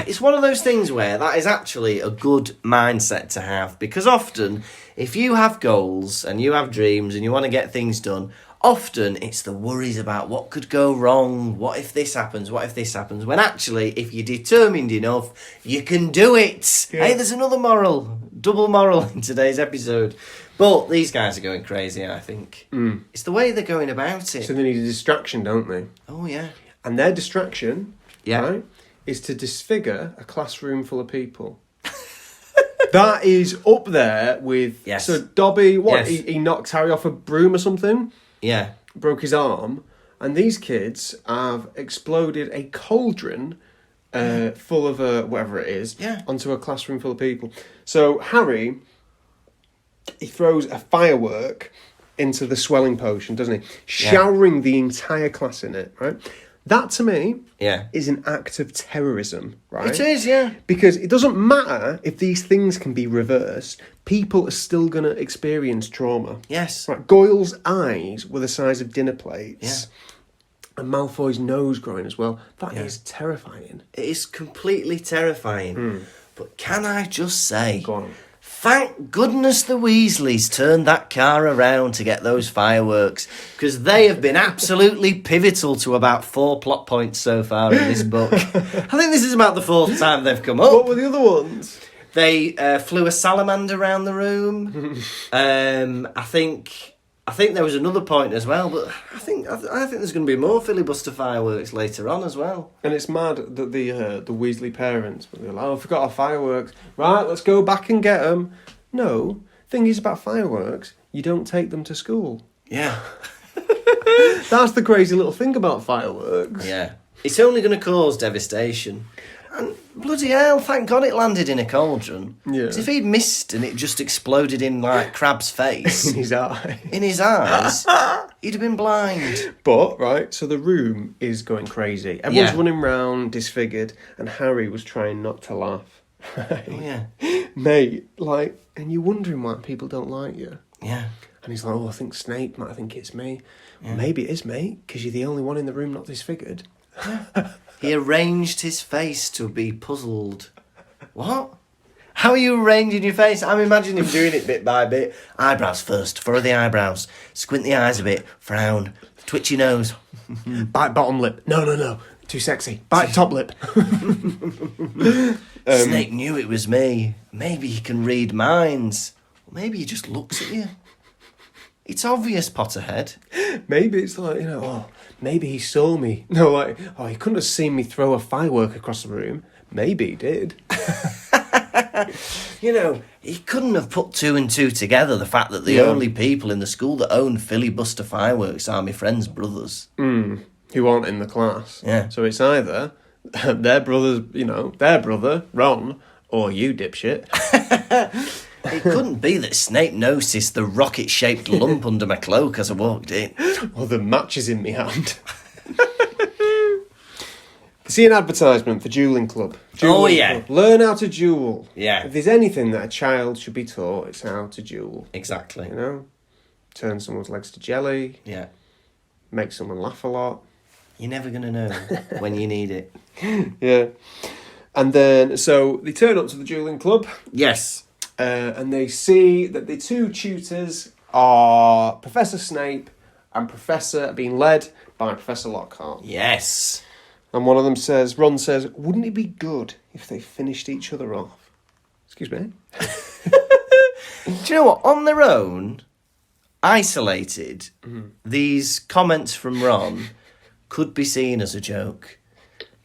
It's one of those things where that is actually a good mindset to have, because often if you have goals and you have dreams and you want to get things done, often it's the worries about what could go wrong, what if this happens, when actually if you're determined enough, you can do it. Yeah. Hey, there's another moral, double moral in today's episode. But these guys are going crazy, I think. It's the way they're going about it. So they need a distraction, don't they? Oh, yeah. And their distraction, right, is to disfigure a classroom full of people. That is up there with... Yes. So Dobby, he knocked Harry off a broom or something? Yeah. Broke his arm. And these kids have exploded a cauldron full of whatever it is onto a classroom full of people. So Harry, he throws a firework into the swelling potion, doesn't he? Showering the entire class in it, right? That, to me, is an act of terrorism, right? It is, yeah. Because it doesn't matter if these things can be reversed, people are still going to experience trauma. Yes. Right, Goyle's eyes were the size of dinner plates. Yeah. And Malfoy's nose growing as well. That is terrifying. It is completely terrifying. But can I just say... Go on. Thank goodness the Weasleys turned that car around to get those fireworks, because they have been absolutely pivotal to about 4 plot points so far in this book. I think this is about the 4th time they've come up. What were the other ones? They flew a salamander around the room. I think there was another point as well, but I think there's going to be more filibuster fireworks later on as well. And it's mad that the Weasley parents, they're like, I forgot our fireworks. Right, let's go back and get them. No, thing is about fireworks, you don't take them to school. Yeah. That's the crazy little thing about fireworks. Yeah. It's only going to cause devastation. And bloody hell, thank God it landed in a cauldron. Yeah. Because if he'd missed and it just exploded in, like, Crab's face... in his eye. In his eyes, he'd have been blind. But, right, so the room is going crazy. Everyone's running round, disfigured, and Harry was trying not to laugh. Right? Oh, yeah. Mate, like, and you're wondering why people don't like you. Yeah. And he's like, I think Snape might think it's me. Yeah. Well, maybe it is, mate, because you're the only one in the room not disfigured. Yeah. He arranged his face to be puzzled. What? How are you arranging your face? I'm imagining him doing it bit by bit. Eyebrows first. Furrow the eyebrows. Squint the eyes a bit. Frown. Twitch your nose. Bite bottom lip. No. Too sexy. Bite top lip. Snape knew it was me. Maybe he can read minds. Or maybe he just looks at you. It's obvious, Potterhead. Maybe it's like, maybe he saw me. No, like, he couldn't have seen me throw a firework across the room. Maybe he did. He couldn't have put 2 and 2 together, the fact that the only people in the school that own filibuster fireworks are my friend's brothers. Who aren't in the class. Yeah. So it's either their brother, Ron, or you, dipshit. It couldn't be that Snape noticed the rocket-shaped lump under my cloak as I walked in. Or the matches in my hand. See an advertisement for Duelling Club. Club. Learn how to duel. Yeah. If there's anything that a child should be taught, it's how to duel. Exactly. Turn someone's legs to jelly. Yeah. Make someone laugh a lot. You're never going to know when you need it. Yeah. And then, so they turn up to the Duelling Club. Yes. And they see that the 2 tutors are Professor Snape and being led by Professor Lockhart. Yes. And one of them Ron says, wouldn't it be good if they finished each other off? Excuse me? Do you know what? On their own, isolated, these comments from Ron could be seen as a joke.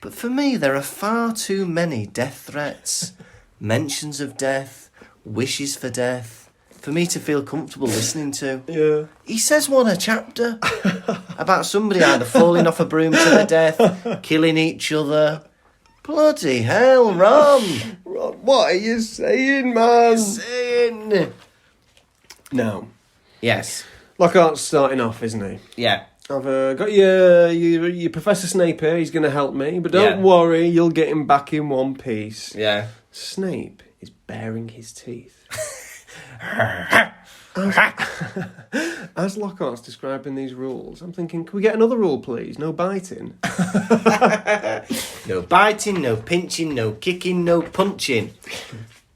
But for me, there are far too many death threats, mentions of death, wishes for death for me to feel comfortable listening to. Yeah. He says one a chapter about somebody either falling off a broom to their death, killing each other. Bloody hell, Ron! Ron, what are you saying, man? Saying. Now, Yes. Lockhart's starting off, isn't he? Yeah. I've got your Professor Snape here. He's going to help me, but don't Yeah. worry, you'll get him back in one piece. Yeah. Snape is baring his teeth. As Lockhart's describing these rules, I'm thinking, can we get another rule, please? No biting. No biting, no pinching, no kicking, no punching.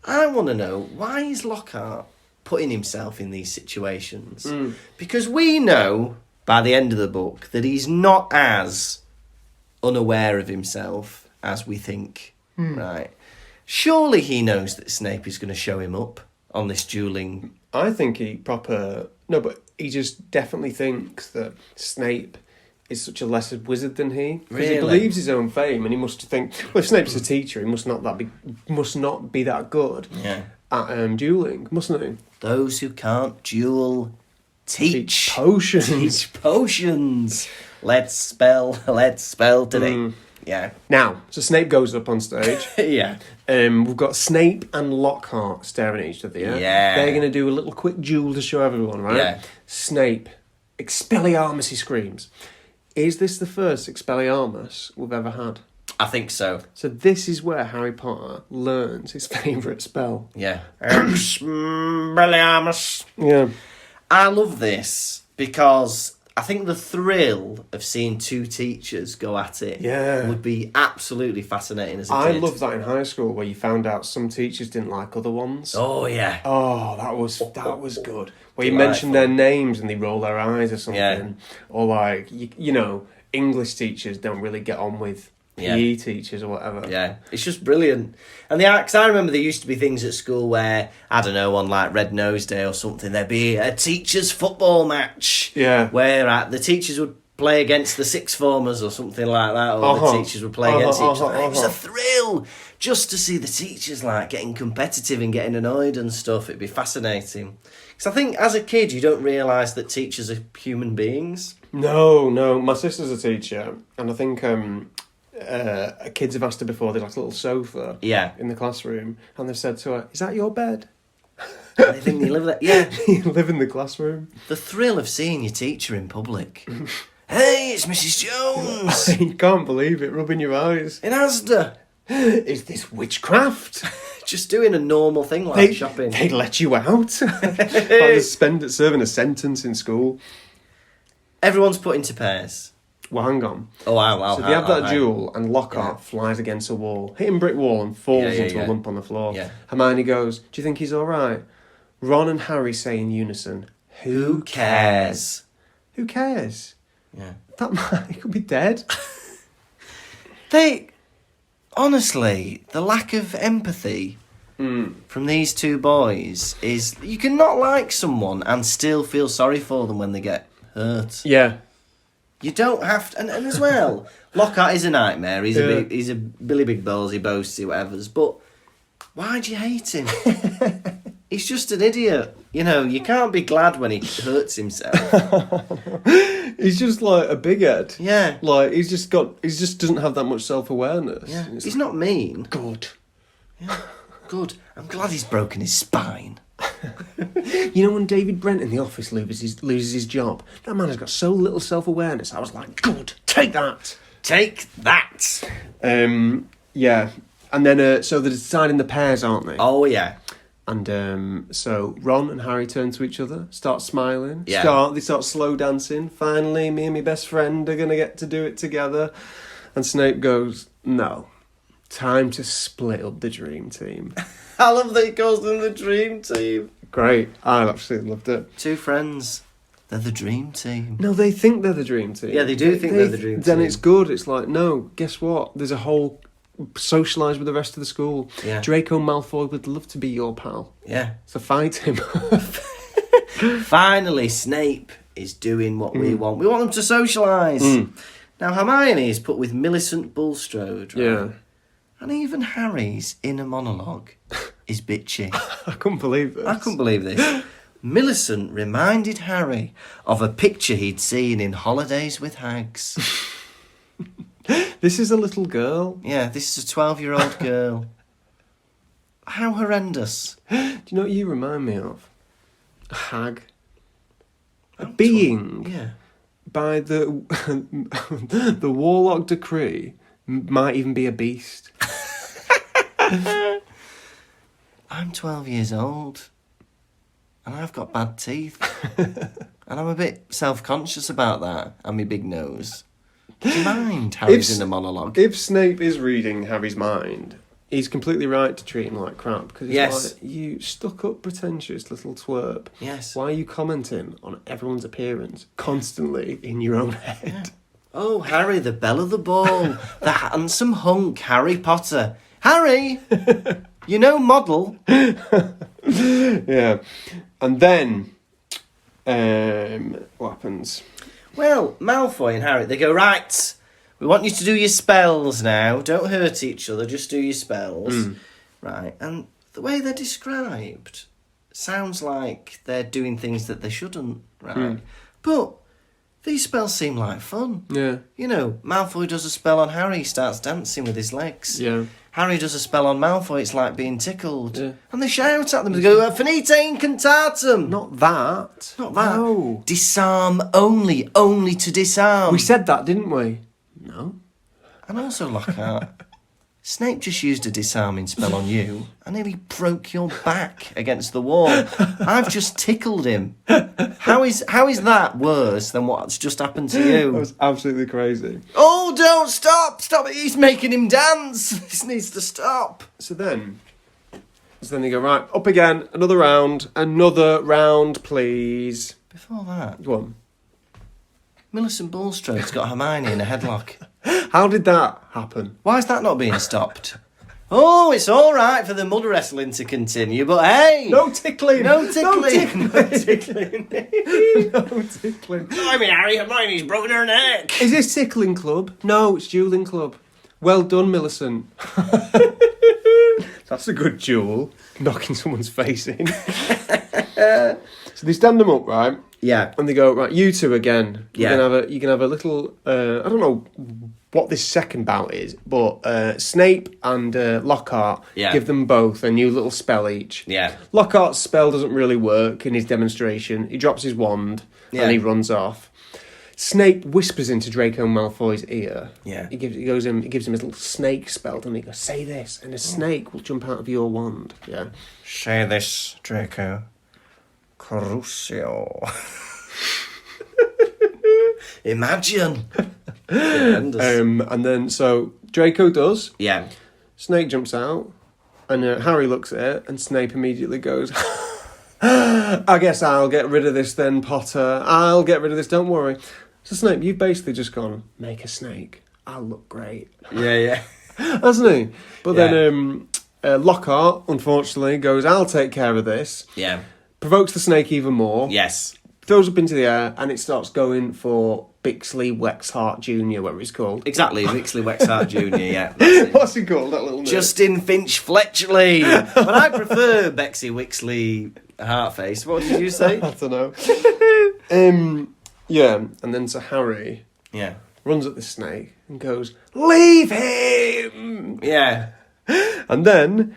I want to know, why is Lockhart putting himself in these situations? Because we know, by the end of the book, that he's not as unaware of himself as we think, right? Surely he knows that Snape is going to show him up on this dueling. I think he No, but he just definitely thinks that Snape is such a lesser wizard than he. Because he Really? believes his own fame, and he must think, well, if Snape's a teacher, he must not be that good at dueling, mustn't he? Those who can't duel teach potions. Teach potions. Let's spell today. Yeah. Now, so Snape goes up on stage. Yeah. We've got Snape and Lockhart staring at each other. Yeah. They're going to do a little quick duel to show everyone, right? Yeah. Snape, Expelliarmus, he screams. Is this the first Expelliarmus we've ever had? I think so. So this is where Harry Potter learns his favourite spell. Yeah. Expelliarmus. Yeah. I love this because I think the thrill of seeing two teachers go at it would be absolutely fascinating as a kid. I loved that in high school where you found out some teachers didn't like other ones. Oh, yeah. Oh, that was good. Where you mentioned their names and they roll their eyes or something. Yeah. Or like, you know, English teachers don't really get on with PE teachers or whatever. Yeah, it's just brilliant. And because I remember there used to be things at school where, I don't know, on like Red Nose Day or something, there'd be a teachers' football match. Yeah. Where the teachers would play against the sixth formers or something like that, or the teachers would play against each other. It was a thrill just to see the teachers like getting competitive and getting annoyed and stuff. It'd be fascinating. Because I think as a kid you don't realise that teachers are human beings. No. My sister's a teacher, and I think kids have asked her before. There's like a little sofa in the classroom, and they've said to her, "Is that your bed?" I think you live there. Yeah, you live in the classroom. The thrill of seeing your teacher in public. Hey, it's Mrs. Jones. You can't believe it, rubbing your eyes. In Asda. Is this witchcraft? Just doing a normal thing like shopping. They'd let you out. Like serving a sentence in school. Everyone's put into pairs. Well, hang on. Oh, wow. So they have that duel, and Lockhart flies against a wall, hitting brick wall, and falls into a lump on the floor. Yeah. Hermione goes, "Do you think he's all right?" Ron and Harry say in unison, "Who cares? Who cares? Yeah. That man, he could be dead." Honestly, the lack of empathy from these two boys is... You cannot like someone and still feel sorry for them when they get hurt. Yeah. You don't have to... And as well, Lockhart is a nightmare. He's a Billy Big Balls, he boasts, he whatever's. But why do you hate him? He's just an idiot. You know, you can't be glad when he hurts himself. He's just like a big head. Yeah. Like, he just doesn't have that much self-awareness. Yeah. He's not mean. Good. Yeah. Good. I'm glad he's broken his spine. You know when David Brent in The Office loses his job? That man has got so little self-awareness. I was like, good, take that. Take that. Yeah. And then, so they're deciding the pairs, aren't they? Oh, yeah. And so Ron and Harry turn to each other, start smiling. Yeah. They start slow dancing. Finally, me and my best friend are going to get to do it together. And Snape goes, "No. Time to split up the dream team." I love that he calls them the dream team. Great. I absolutely loved it. Two friends. They're the dream team. No, they think they're the dream team. Yeah, they do think they're the dream Then team. it's good. It's like, no, guess what? There's a whole... Socialise with the rest of the school. Yeah. Draco Malfoy would love to be your pal. Yeah. So fight him. Finally, Snape is doing what we want. We want them to socialise. Now, Hermione is put with Millicent Bulstrode, right? Yeah. And even Harry's inner monologue is bitchy. I couldn't believe this. I couldn't believe this. Millicent reminded Harry of a picture he'd seen in Holidays with Hags. This is a little girl. Yeah, this is a 12-year-old girl. How horrendous. Do you know what you remind me of? A hag. A being. Yeah. By the the Warlock decree, might even be a beast. I'm 12 years old. And I've got bad teeth. And I'm a bit self-conscious about that. And my big nose. Do you mind Harry's in the monologue? If Snape is reading Harry's mind, he's completely right to treat him like crap. Because he's like, you stuck-up, pretentious little twerp. Yes. Why are you commenting on everyone's appearance constantly in your own head? Yeah. Oh, Harry, the belle of the ball. The handsome hunk, Harry Potter. Harry! You know, model. Yeah. And then, what happens? Well, Malfoy and Harry, they go, right, we want you to do your spells now. Don't hurt each other, just do your spells. Right, and the way they're described sounds like they're doing things that they shouldn't, right? But these spells seem like fun. Yeah. You know, Malfoy does a spell on Harry, he starts dancing with his legs. Yeah. Harry does a spell on Malfoy, it's like being tickled. Yeah. And they shout at them, they go, Finite incantatum! Not that. Not that. No. Disarm only to disarm. We said that, didn't we? No. And also, Lockhart, Snape just used a disarming spell on you and nearly broke your back against the wall. I've just tickled him. How is that worse than what's just happened to you? That was absolutely crazy. Oh, don't stop! Stop it! He's making him dance! This needs to stop. So then they go, right, up again, another round, please. Before that, Go on. Millicent Bulstrode's got Hermione in a headlock. How did that happen? Why is that not being stopped? Oh, it's all right for the mud wrestling to continue, but hey! No tickling! No tickling! No tickling! No tickling. I mean, Harry, Hermione's broken her neck. Is this tickling club? No, it's dueling club. Well done, Millicent. That's a good duel. Knocking someone's face in. So they stand them up, right? Yeah. And they go, right, you two again. Yeah. You can have a little. I don't know what this second bout is, but Snape and Lockhart give them both a new little spell each. Yeah. Lockhart's spell doesn't really work in his demonstration. He drops his wand and he runs off. Snape whispers into Draco Malfoy's ear. Yeah. He gives him his little snake spell, and he goes, say this, and a snake will jump out of your wand. Yeah. Say this, Draco. Crucio. Imagine. And then, so Draco does. Yeah. Snape jumps out, and Harry looks at it, and Snape immediately goes, I guess I'll get rid of this then, Potter. I'll get rid of this, don't worry. So Snape, you've basically just gone, make a snake. I'll look great. Yeah. Hasn't he? But then Lockhart, unfortunately, goes, I'll take care of this. Yeah. Provokes the snake even more. Yes. Throws up into the air, and it starts going for Bixley Wexhart Jr., whatever he's called. Exactly, Bixley Wexhart Jr., yeah. That's it. What's he called, that little name? Justin Finch Fletchley. But I prefer Bexy Wixley Heartface. What did you say? I don't know. Yeah, and then so Harry runs at the snake and goes, leave him! Yeah. And then,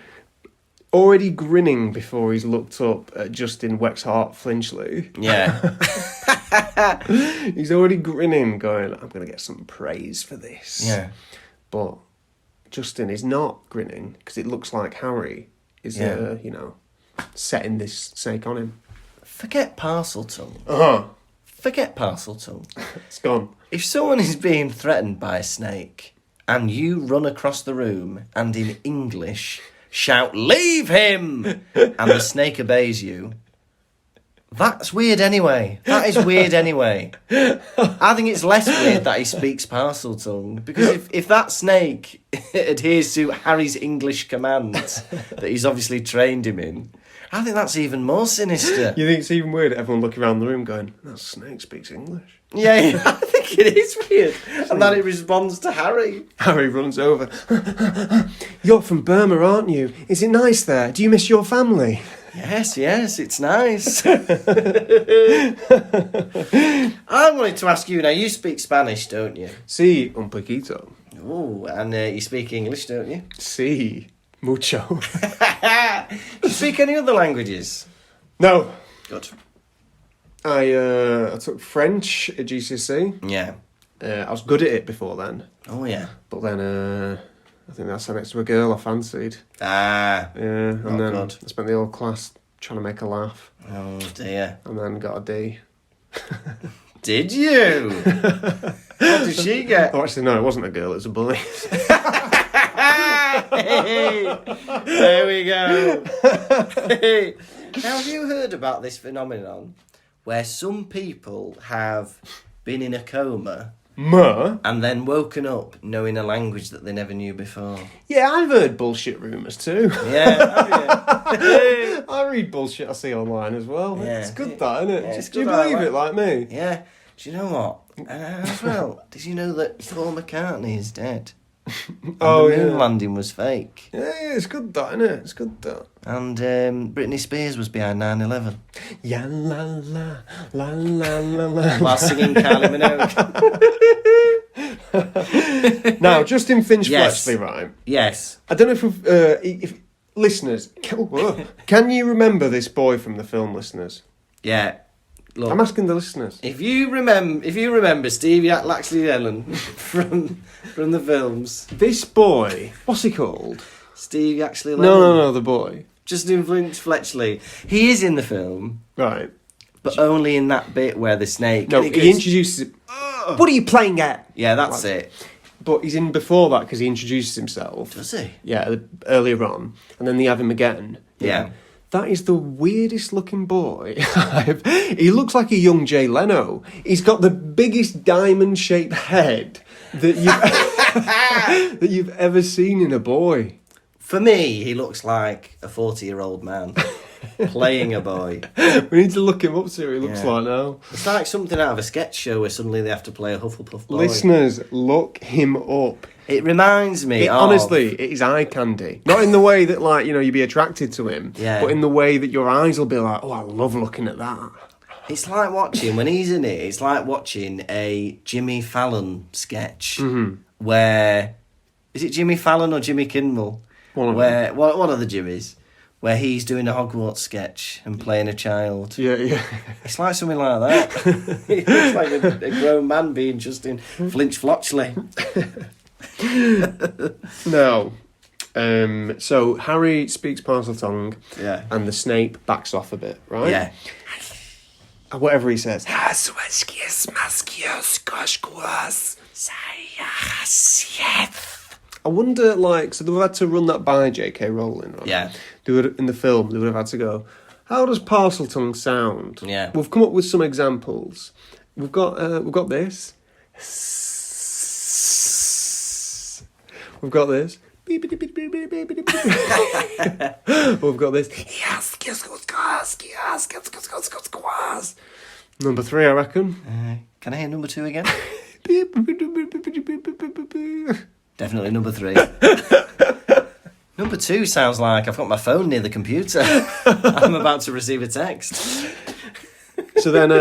already grinning before he's looked up at Justin Wexhart Flinchley. Yeah. He's already grinning, going, I'm going to get some praise for this. Yeah. But Justin is not grinning, because it looks like Harry is, setting this snake on him. Forget Parseltongue. Uh-huh. Forget Parseltongue. It's gone. If someone is being threatened by a snake, and you run across the room, and in English shout, leave him! And the snake obeys you, that's weird anyway. That is weird anyway. I think it's less weird that he speaks Parseltongue, because if that snake adheres to Harry's English commands that he's obviously trained him in, I think that's even more sinister. You think it's even weird, everyone looking around the room going, that snake speaks English? Yeah, I think It is weird. And then it responds to Harry. Harry runs over. You're from Burma, aren't you? Is it nice there? Do you miss your family? Yes, it's nice. I wanted to ask you, now you speak Spanish, don't you? Sí, un poquito. Oh, and you speak English, don't you? Sí, mucho. Do you speak any other languages? No. Good. I took French at GCSE. Yeah. I was good at it before then. Oh, yeah. But then I think I sat next to a girl I fancied. Ah. Yeah, and Not then good. I spent the whole class trying to make her laugh. Oh, dear. And then got a D. Did you? What did she get? Oh, actually, no, it wasn't a girl, it was a boy. Hey, there we go. Hey. Now, have you heard about this phenomenon where some people have been in a coma and then woken up knowing a language that they never knew before? Yeah, I've heard bullshit rumours too. Yeah, have you? I read bullshit I see online as well. Yeah. It's good that, isn't it? Yeah, it's Do you good, I believe like- it like me? Yeah. Do you know what? As well, did you know that Paul McCartney is dead? And Oh, the moon yeah. landing was fake. Yeah, it's good that, isn't it? It's good that. And Britney Spears was behind 9/11. Ya la la la la la la. While singing Kylie Minogue. Now, Justin Finch Yes. Fletchley, right? Yes. I don't know if listeners, can you remember this boy from the film, listeners? Yeah. Look, I'm asking the listeners. if you remember Stevie Laxley Ellen from the films, This boy, what's he called? Stevie Laxley Ellen. No, the boy. Justin Finch Fletchley. He is in the film, Right. but only in that bit where the snake. No, and he introduces him. What are you playing at? Yeah, that's it. But he's in before that because he introduces himself. Does he? Yeah, earlier on. And then they have him again. Yeah. That is the weirdest looking boy. He looks like a young Jay Leno. He's got the biggest diamond shaped head that that you've ever seen in a boy. For me, he looks like a 40-year-old man playing a boy. We need to look him up, see what he looks Yeah. like now. It's like something out of a sketch show where suddenly they have to play a Hufflepuff boy. Listeners, look him up. It reminds me of... Honestly, it is eye candy. Not in the way that, like, you know, you'd be attracted to him, Yeah. but in the way that your eyes will be like, oh, I love looking at that. It's like watching, when he's in it, it's like watching a Jimmy Fallon sketch where... Is it Jimmy Fallon or Jimmy Kimmel? One of where one of the Jimmys. Where he's doing a Hogwarts sketch and playing a child. Yeah. It's like something like that. It looks like a grown man being Justin Flinch Flotchley. No. So Harry speaks Parseltongue, Yeah. and the Snape backs off a bit, right? Yeah. Whatever he says. I wonder, like, so they would have had to run that by J.K. Rowling, right? Yeah. They would, in the film, they would have had to go, how does Parseltongue sound? Yeah. We've come up with some examples. We've got this. We've got this. We've got this. Number 3, I reckon. Can I hear number 2 again? Definitely number 3. Number 2 sounds like I've got my phone near the computer. I'm about to receive a text. So then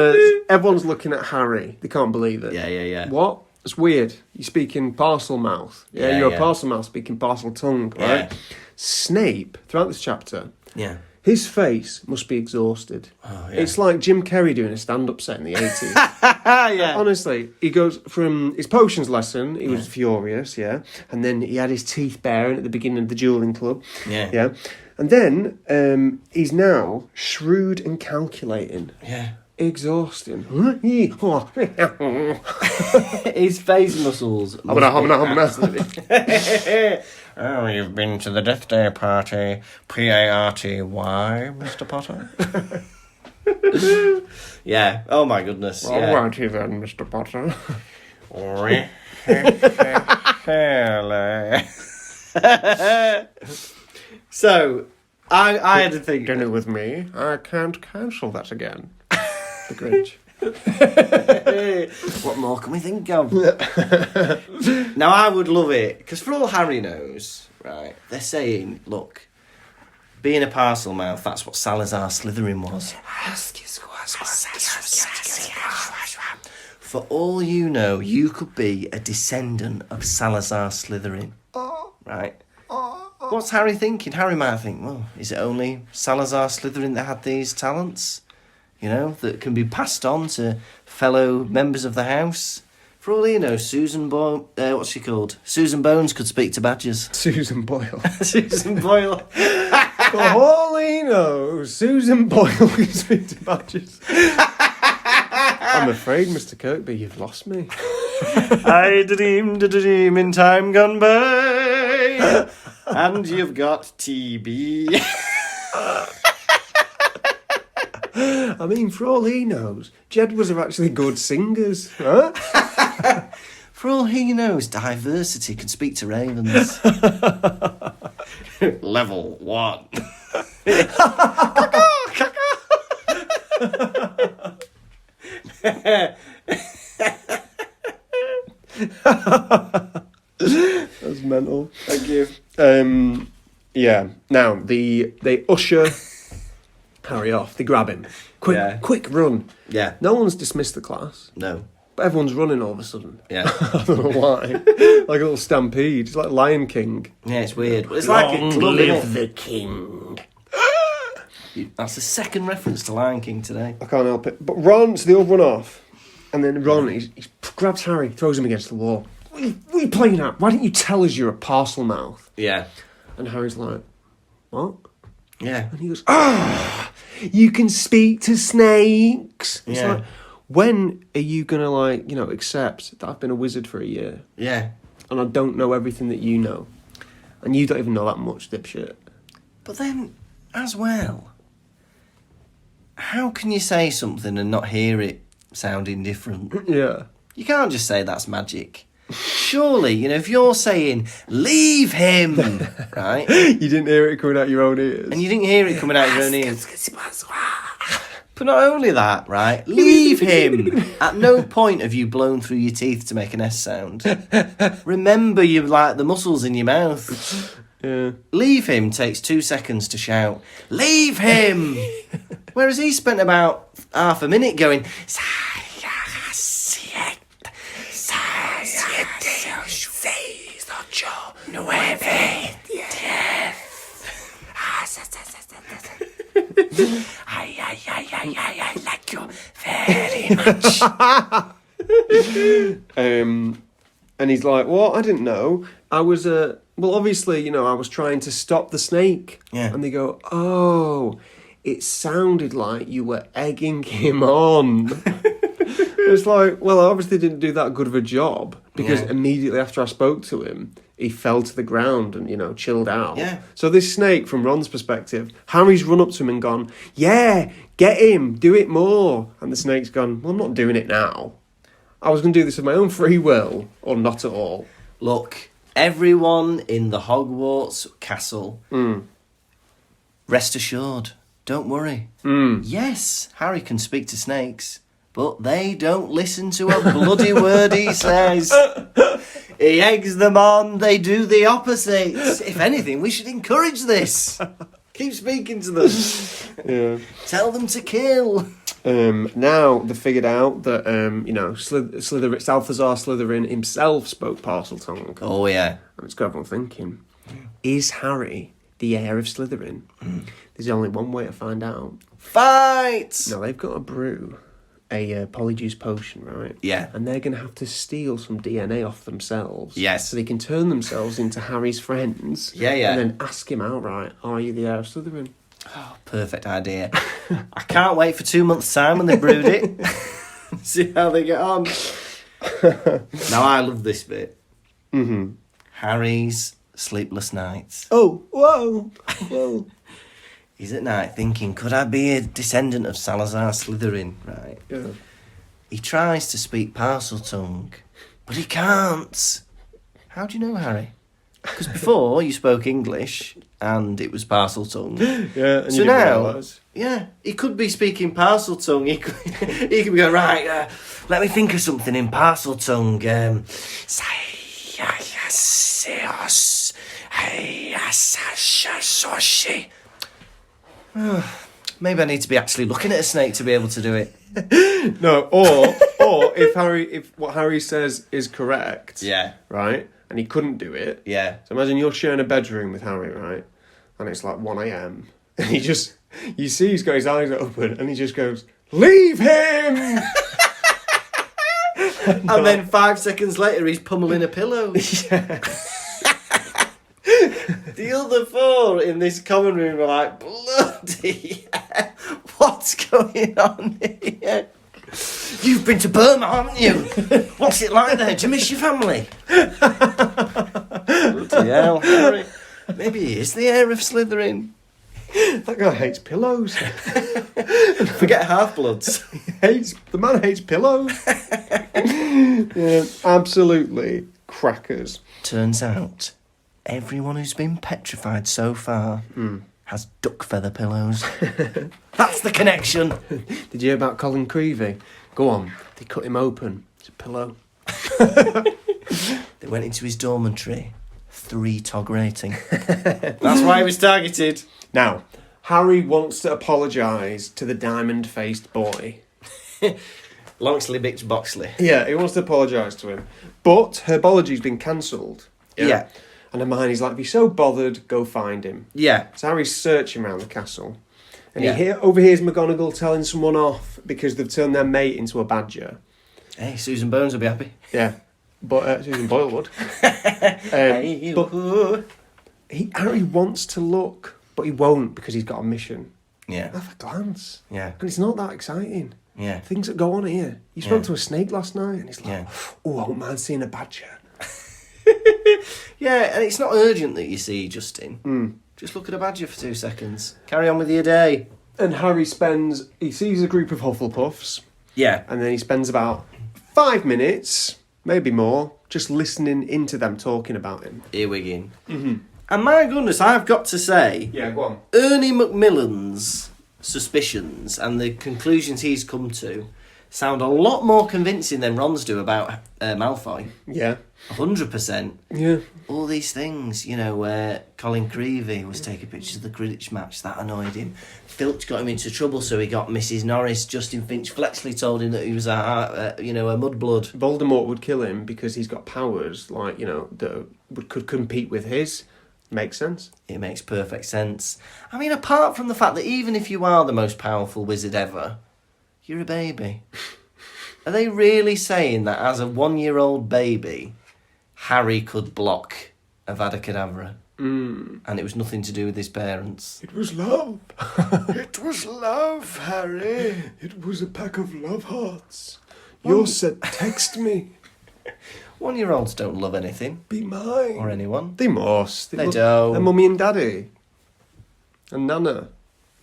everyone's looking at Harry. They can't believe it. Yeah. What? It's weird. You're speaking parcel mouth. Yeah, you're yeah. a parcel mouth speaking parcel tongue, right? Yeah. Snape, throughout this chapter, Yeah. his face must be exhausted. Oh, yeah. It's like Jim Carrey doing a stand-up set in the 80s. Yeah. Honestly, he goes from his potions lesson, he was furious, yeah, and then he had his teeth baring at the beginning of the dueling club, Yeah. and then he's now shrewd and calculating. Yeah. Exhausting. His face muscles. Oh, you've been to the Death Day party. Party, Mr. Potter? Yeah. Oh my goodness. Yeah. Alrighty then, Mr. Potter. So, I had to think. Dinner with me. I can't cancel that again. The Grinch. What more can we think of? Now, I would love it, because for all Harry knows, right, they're saying, look, being a parcel mouth, that's what Salazar Slytherin was. For all you know, you could be a descendant of Salazar Slytherin. Right? What's Harry thinking? Harry might think, well, is it only Salazar Slytherin that had these talents? You know, that can be passed on to fellow members of the house? For all you know, what's she called? Susan Bones could speak to badgers. Susan Boyle. Susan Boyle. For all he knows, Susan Boyle can speak to badgers. I'm afraid, Mr. Kirkby, you've lost me. I dreamed a dream in time gone by, and you've got TB. I mean, for all he knows, Jedwars are actually good singers, huh? For all he knows, diversity can speak to ravens. Level 1. That's mental. Thank you. Yeah. Now they usher Harry off. They grab him. Quick run. Yeah. No one's dismissed the class, No. but everyone's running all of a sudden. Yeah. I don't know why. Like a little stampede. It's like Lion King. Yeah, it's weird. It's like a club, innit? the king. That's the second reference to Lion King today. I can't help it. But Ron, so they all run off, and then Ron he grabs Harry, throws him against the wall. What are you playing at? Why didn't you tell us you're a parcel mouth? Yeah. And Harry's like, what? Yeah. And he goes, you can speak to snakes. It's Yeah. like, when are you going to, accept that I've been a wizard for a year Yeah. and I don't know everything that you know? And you don't even know that much, dipshit. But then, as well, how can you say something and not hear it sounding different? Yeah. You can't just say that's magic. Surely, if you're saying, leave him, right? You didn't hear it coming out your own ears. And you didn't hear it coming out your own ears. But not only that, right? Leave him. At no point have you blown through your teeth to make an S sound. Remember, the muscles in your mouth. Yeah. Leave him takes 2 seconds to shout, leave him! Whereas he spent about half a minute going, I like you very much. And he's like, what? I didn't know. I was, obviously, I was trying to stop the snake. Yeah. And they go, oh, it sounded like you were egging him on. It's like, well, I obviously didn't do that good of a job because immediately after I spoke to him, he fell to the ground and, chilled out. Yeah. So this snake, from Ron's perspective, Harry's run up to him and gone, yeah, get him, do it more. And the snake's gone, well, I'm not doing it now. I was going to do this of my own free will, or not at all. Look, everyone in the Hogwarts castle, rest assured, don't worry. Yes, Harry can speak to snakes, but they don't listen to a bloody word he says. He eggs them on, they do the opposite. If anything, we should encourage this. Keep speaking to them. Yeah. Tell them to kill. Now they figured out that, Salazar Slytherin himself spoke parcel tongue. Oh, yeah. And it's got everyone thinking, is Harry the heir of Slytherin? There's only one way to find out. Fight! Now, they've got to brew a polyjuice potion, right? Yeah. And they're going to have to steal some DNA off themselves. Yes. So they can turn themselves into Harry's friends. Yeah. And then ask him outright, are you the heir of Slytherin? Oh, perfect idea. I can't wait for 2 months' time when they brewed it. See how they get on. Now, I love this bit. Mm-hmm. Harry's sleepless nights. Oh, whoa. He's at night thinking, could I be a descendant of Salazar Slytherin? Right. Yeah. He tries to speak parcel tongue, but he can't. How do you know, Harry? Because before you spoke English and it was parcel tongue. Yeah, and So you didn't now, realise. yeah, he could be speaking parcel tongue. He could be going, right, let me think of something in parcel tongue. Maybe I need to be actually looking at a snake to be able to do it. No, or if what Harry says is correct, Yeah. right, and he couldn't do it. Yeah. So imagine you're sharing a bedroom with Harry, right, and it's like 1 a.m. and you see he's got his eyes open, and he just goes, "Leave him!" And then 5 seconds later, he's pummeling a pillow. Yeah. The other 4 in this common room are like, bloody hell, what's going on here? You've been to Burma, haven't you? What's it like there? Do you miss your family? Bloody hell, Harry. Maybe he is the heir of Slytherin. That guy hates pillows. Forget half-bloods. The man hates pillows. Yeah, absolutely crackers. Turns out, everyone who's been petrified so far has duck feather pillows. That's the connection. Did you hear about Colin Creevy? Go on. They cut him open. It's a pillow. They went into his dormitory. 3 tog rating. That's why he was targeted. Now, Harry wants to apologise to the diamond-faced boy. Lonksley Bitch Boxley. Yeah, he wants to apologise to him. But Herbology's been cancelled. Yeah. And Hermione's like, if you're so bothered, go find him. Yeah. So Harry's searching around the castle. And Yeah. he overhears McGonagall telling someone off because they've turned their mate into a badger. Hey, Susan Bones will be happy. Yeah. But Susan Boyle would. Hey, but Harry wants to look, but he won't because he's got a mission. Yeah. Have a glance. Yeah. And it's not that exciting. Yeah. Things that go on here. He spoke Yeah. to a snake last night and he's like, Yeah. oh, I won't mind seeing a badger. Yeah, and it's not urgent that you see Justin. Just look at a badger for 2 seconds. Carry on with your day. And Harry he sees a group of Hufflepuffs, Yeah. and then he spends about 5 minutes, maybe more, just listening into them talking about him. Earwigging. And my goodness, I've got to say, Yeah, go on. Ernie Macmillan's suspicions and the conclusions he's come to sound a lot more convincing than Ron's do about Malfoy. Yeah. 100%. Yeah. All these things, where Colin Creevy was taking pictures of the Quidditch match, that annoyed him. Filch got him into trouble, so he got Mrs. Norris. Justin Finch Fletchley told him that he was a mudblood. Voldemort would kill him because he's got powers, that could compete with his. Makes sense. It makes perfect sense. I mean, apart from the fact that even if you are the most powerful wizard ever, you're a baby. Are they really saying that as a 1-year-old baby, Harry could block a Avada Kedavra? And it was nothing to do with his parents? It was love. It was love, Harry. It was a pack of love hearts. You said, text me. 1-year-olds don't love anything. Be mine. Or anyone. They must. They don't. Their mummy and daddy. And Nana.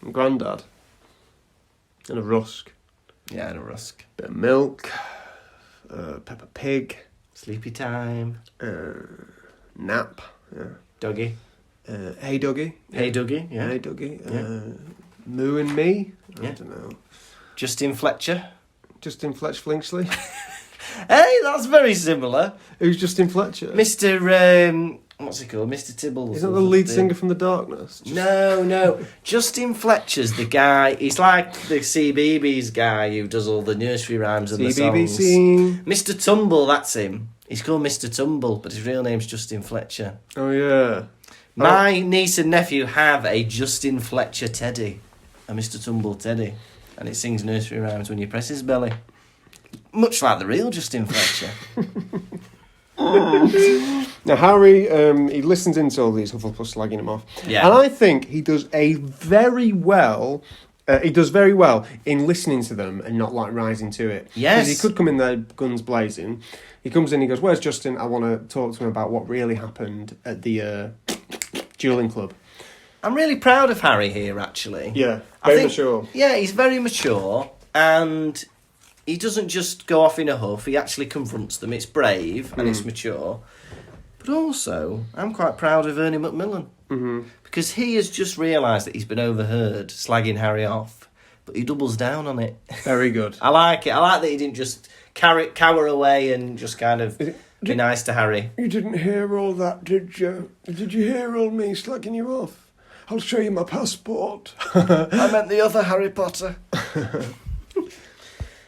And Grandad. And a rusk. Yeah, and a rusk. Bit of milk. Peppa Pig. Sleepy time. Nap. Yeah. Dougie. Hey Dougie. Hey Dougie. Yeah. Hey Dougie. Yeah. Moo and me. I Yeah. don't know. Justin Fletcher. Justin Fletchley. Hey, that's very similar. Who's Justin Fletcher? Mr. What's he called? Mr. Tibbles. He's not the lead singer from The Darkness. No. Justin Fletcher's the guy. He's like the CBeebies guy who does all the nursery rhymes and the songs. CBBC. Mr. Tumble, that's him. He's called Mr. Tumble, but his real name's Justin Fletcher. Oh, yeah. My niece and nephew have a Justin Fletcher teddy. A Mr. Tumble teddy. And it sings nursery rhymes when you press his belly. Much like the real Justin Fletcher. Now, Harry, he listens into all these Hufflepuffs slagging him off. Yeah. And I think he does very well in listening to them and not, rising to it. Yes. Because he could come in there guns blazing. He comes in, he goes, where's Justin? I want to talk to him about what really happened at the dueling club. I'm really proud of Harry here, actually. Yeah, I think, mature. Yeah, he's very mature, and he doesn't just go off in a huff. He actually confronts them. It's brave and it's mature. But also, I'm quite proud of Ernie Macmillan. Mm-hmm. Because he has just realised that he's been overheard slagging Harry off, but he doubles down on it. Very good. I like it. I like that he didn't just cower away and just kind of be nice to Harry. You didn't hear all that, did you? Did you hear all me slagging you off? I'll show you my passport. I meant the other Harry Potter.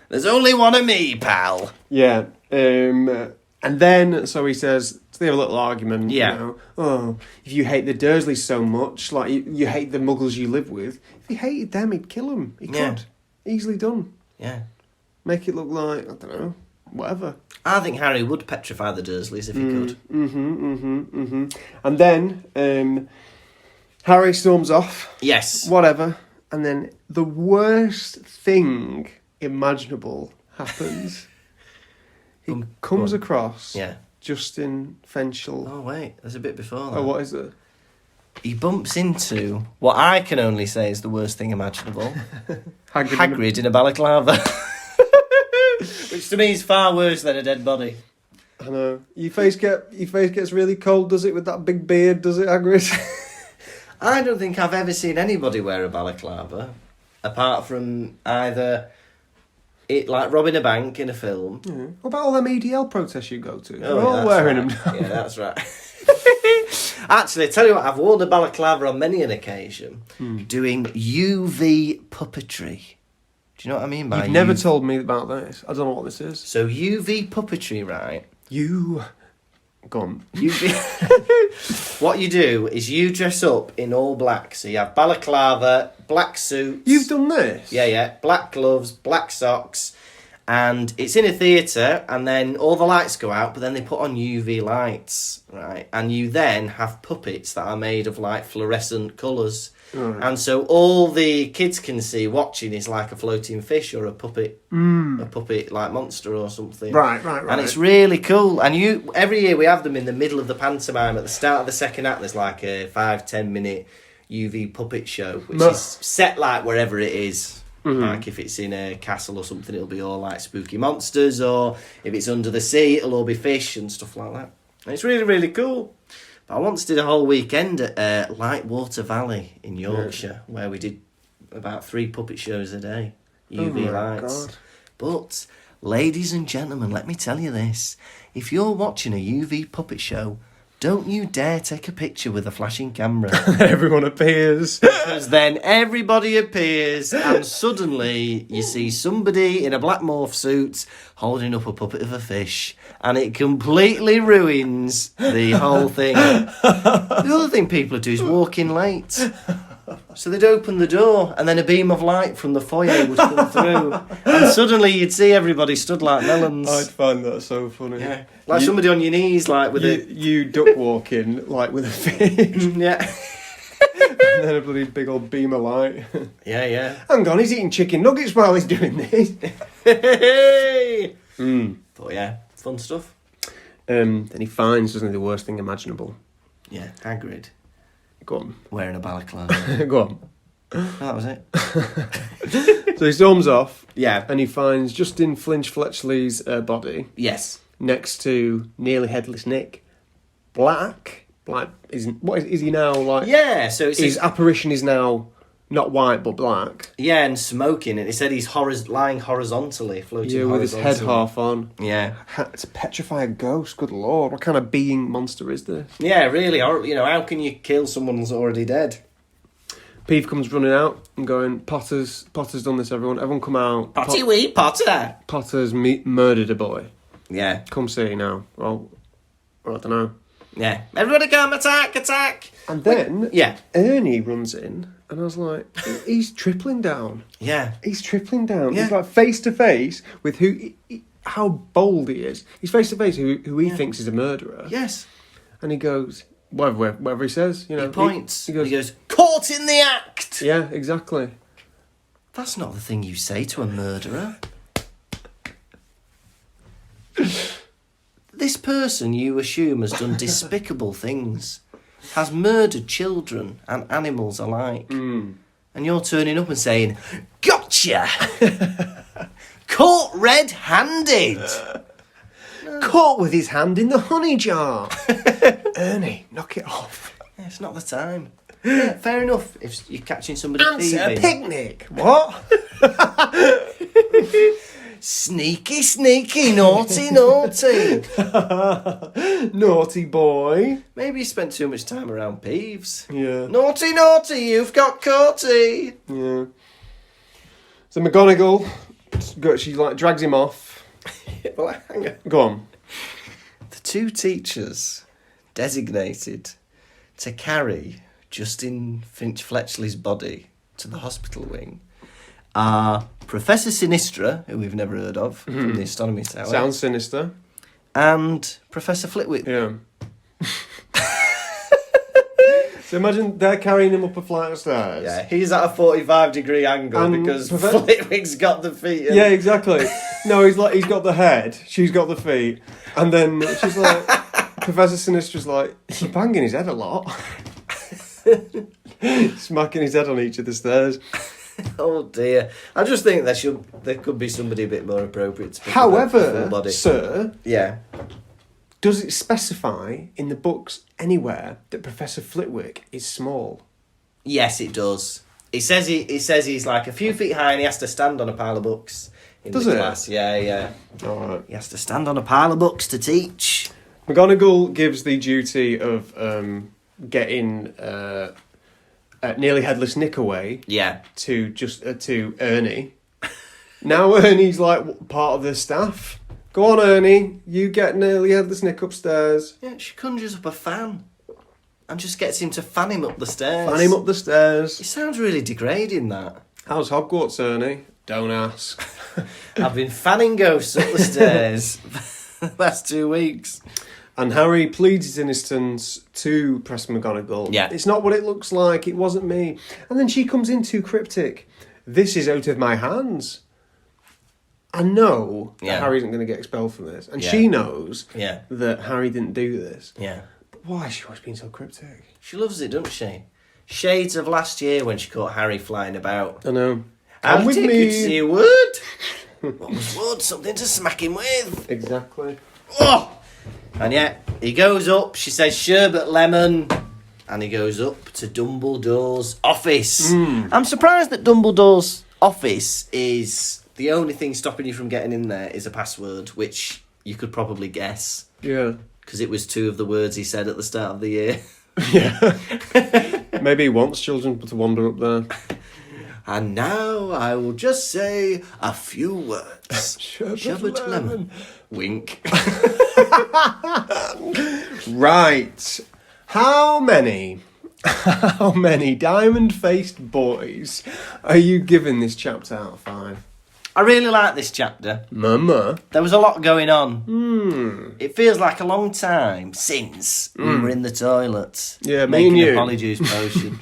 There's only one of me, pal. Yeah. And then, so he says, so they have a little argument. Yeah. You know, oh, if you hate the Dursleys so much, like you hate the Muggles you live with, if he hated them, he'd kill them. He could. Easily done. Yeah. Make it look like, I don't know, whatever. I think Harry would petrify the Dursleys if he could. And then Harry storms off. Yes. Whatever. And then the worst thing imaginable happens. He comes across Justin Fenchel. Oh, wait. There's a bit before that. Oh, what is it? He bumps into what I can only say is the worst thing imaginable. Hagrid in a balaclava. Which to me is far worse than a dead body. I know. Your face gets really cold, does it, with that big beard, does it, Hagrid? I don't think I've ever seen anybody wear a balaclava, apart from either it like robbing a bank in a film. Yeah. What about all them EDL protests you go to? Oh, They're all wearing them now. Yeah, that's right. Actually, I tell you what, I've worn a balaclava on many an occasion, doing UV puppetry. Do you know what I mean by You've never told me about this. I don't know what this is. So UV puppetry, right? Go on. UV. What you do is you dress up in all black. So you have balaclava, black suits. You've done this? Yeah. Black gloves, black socks. And it's in a theatre, and then all the lights go out, but then they put on UV lights, right? And you then have puppets that are made of, like, fluorescent colours. Right. And so all the kids can see watching is like a floating fish or a puppet, like monster or something. Right. And it's really cool. And every year we have them in the middle of the pantomime. At the start of the second act, there's like a 5-10 minute UV puppet show, which is set like wherever it is. Mm-hmm. Like if it's in a castle or something, it'll be all like spooky monsters, or if it's under the sea, it'll all be fish and stuff like that. And it's really, really cool. But I once did a whole weekend at Lightwater Valley in Yorkshire, where we did about 3 puppet shows a day, UV lights. God. But, ladies and gentlemen, let me tell you this. If you're watching a UV puppet show, don't you dare take a picture with a flashing camera. Everyone appears. Because then everybody appears, and suddenly you see somebody in a black morph suit holding up a puppet of a fish, and it completely ruins the whole thing. The other thing people do is walk in late. So they'd open the door, and then a beam of light from the foyer would come through, and suddenly you'd see everybody stood like melons. I'd find that so funny. Yeah, like somebody on your knees, like with you duck walking like with a fish. Yeah. And then a bloody big old beam of light. Yeah. Hang on, he's eating chicken nuggets while he's doing this. But yeah, fun stuff. Then he finds, doesn't he, the worst thing imaginable. Yeah, Hagrid. Go on. Wearing a balaclava. Go on. Oh, that was it. So he storms off. Yeah. And he finds Justin Fletchley's body. Yes. Next to nearly headless Nick. Black. Like, is he now like? Yeah. So it's his apparition is now not white but black. Yeah, and smoking. And he said he's lying horizontally, floating. Yeah, with his head half on. Yeah. It's a petrified ghost. Good lord, what kind of being monster is this? Yeah, really. How can you kill someone who's already dead? Peeves comes running out and going, Potter's done this, everyone come out. Potter! Potter's murdered a boy. Yeah. Come see now. Well, I don't know. Yeah. Everybody come, attack! And then Ernie runs in, and I was like, he's tripling down. Yeah. He's tripling down. Yeah. He's like face to face with how bold he is. He's face to face who he thinks is a murderer. Yes. And he goes, whatever he says, you know. He points. He goes, caught in the act! Yeah, exactly. That's not the thing you say to a murderer. This person you assume has done despicable things, has murdered children and animals alike. And you're turning up and saying, gotcha! Caught red-handed! No, Caught with his hand in the honey jar. Ernie, knock it off. Yeah, it's not the time. Yeah, fair enough. If you're catching somebody Answer a thieving. picnic. What? Sneaky, sneaky, naughty, naughty. Naughty boy. Maybe you spent too much time around Peeves. Yeah. Naughty, naughty, you've got caughty. Yeah. So McGonagall, she drags him off. Well, hang on. Go on. The two teachers designated to carry Justin Finch-Fletchley's body to the hospital wing are Professor Sinistra, who we've never heard of, from the Astronomy Tower. Sounds sinister. And Professor Flitwick. Yeah. So imagine they're carrying him up a flight of stairs. Yeah, he's at a 45-degree angle And because Profe- Flitwick's got the feet. Yeah, exactly. No, he's got the head, she's got the feet, and then she's like, Professor Sinistra's like, you're banging his head a lot. Smacking his head on each of the stairs. Oh dear. I just think there could be somebody a bit more appropriate to pick up the full However, body. sir, Yeah. does it specify in the books anywhere that Professor Flitwick is small? Yes, it does. It says he's like a few feet high and he has to stand on a pile of books in Does the it? class. Yeah, yeah. All right. He has to stand on a pile of books to teach. McGonagall gives the duty of getting Nearly Headless Nick away Yeah. to Ernie. Now Ernie's like part of the staff. Go on, Ernie. You get Nearly Headless Nick upstairs. Yeah, she conjures up a fan and just gets him to fan him up the stairs. Fan him up the stairs. It sounds really degrading, that. How's Hogwarts, Ernie? Don't ask. I've been fanning ghosts up the stairs for the last 2 weeks. And Harry pleads his innocence to Professor McGonagall. Yeah. It's not what it looks like. It wasn't me. And then she comes in too cryptic. This is out of my hands. I know that Yeah. Harry isn't going to get expelled from this. And Yeah. she knows Yeah. that Harry didn't do this. Yeah. But why is she always being so cryptic? She loves it, doesn't she? Shades of last year when she caught Harry flying about. I know. I'll Come with take me. you to see Wood. What was Wood? Something to smack him with. Exactly. Oh! And yeah, he goes up, she says sherbet lemon, and he goes up to Dumbledore's office. I'm surprised that Dumbledore's office is the only thing stopping you from getting in there is a password, which you could probably guess, Yeah. because it was 2 of the words he said at the start of the year. Yeah. Maybe he wants children to wander up there. And now I will just say a few words. Sherbet lemon. Wink. Right. How many diamond-faced boys are you giving this chapter out of 5? I really like this chapter. Mama. There was a lot going on. It feels like a long time since we were in the toilet. Yeah, me making and you. a polyjuice potion.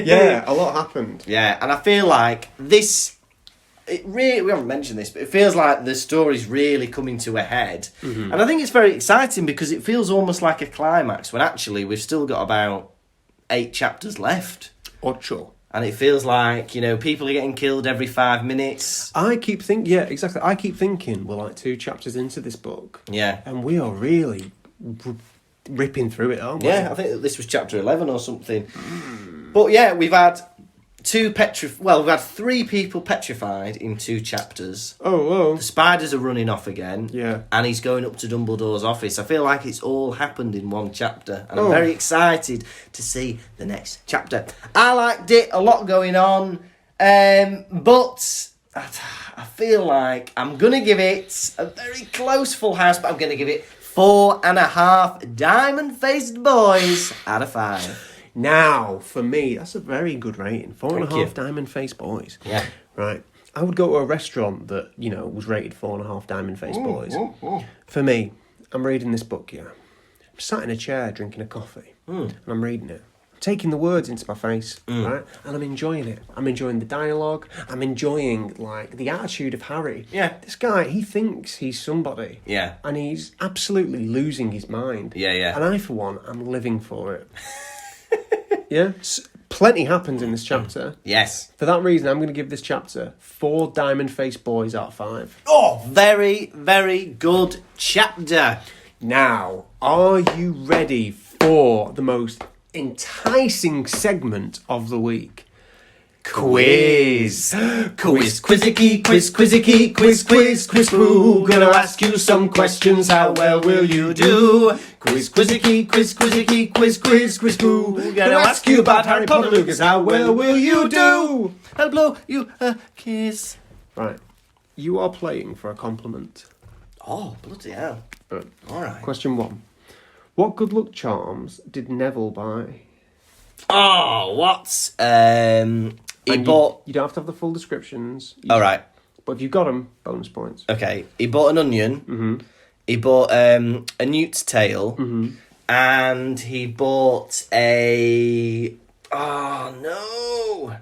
Yeah, a lot happened. Yeah, and I feel like this. It really, we haven't mentioned this, but it feels like the story's really coming to a head, and I think it's very exciting because it feels almost like a climax when actually we've still got about 8 chapters left, Ocho. and it feels like people are getting killed every 5 minutes. I keep thinking we're like 2 chapters into this book. Yeah. And we are really ripping through it, aren't we? Yeah, I think that this was chapter 11 or something. But yeah, we've had 3 people petrified in 2 chapters. Oh. The spiders are running off again. Yeah. And he's going up to Dumbledore's office. I feel like it's all happened in one chapter. And I'm Oh. very excited to see the next chapter. I liked it, a lot going on. But I feel like I'm going to give it a very close full house, but I'm going to give it 4.5 diamond-faced boys out of 5. Now, for me, that's a very good rating. 4.5 you. diamond-faced boys. Yeah. Right. I would go to a restaurant that, was rated 4.5 diamond-faced boys. For me, I'm reading this book, I'm sat in a chair drinking a coffee, and I'm reading it. I'm taking the words into my face, right? And I'm enjoying it. I'm enjoying the dialogue. I'm enjoying, the attitude of Harry. Yeah. This guy, he thinks he's somebody. Yeah. And he's absolutely losing his mind. Yeah, yeah. And I, for one, I'm living for it. Yeah? Plenty happens in this chapter. Yes. For that reason, I'm going to give this chapter 4 diamond-faced boys out of 5. Oh, very, very good chapter. Now, are you ready for the most enticing segment of the week? Quiz. Quiz, quizzicky, quiz, quizzicky, quiz, quiz, quiz, crew. Gonna ask you some questions, how well will you do? Quiz, quizzicky, quiz, quizzicky, quiz, quiz, quiz, crew. Gonna ask you about Harry Potter, Lukas, how well will you do? I'll blow you a kiss. Right. You are playing for a compliment. Oh, bloody hell. Right. All right. Question 1. What good luck charms did Neville buy? Oh, what? He And bought... You don't have to have the full descriptions. All right. But if you've got them, bonus points. Okay. He bought an onion. Mm-hmm. He bought a newt's tail. Mm-hmm. And he bought a... Oh, no.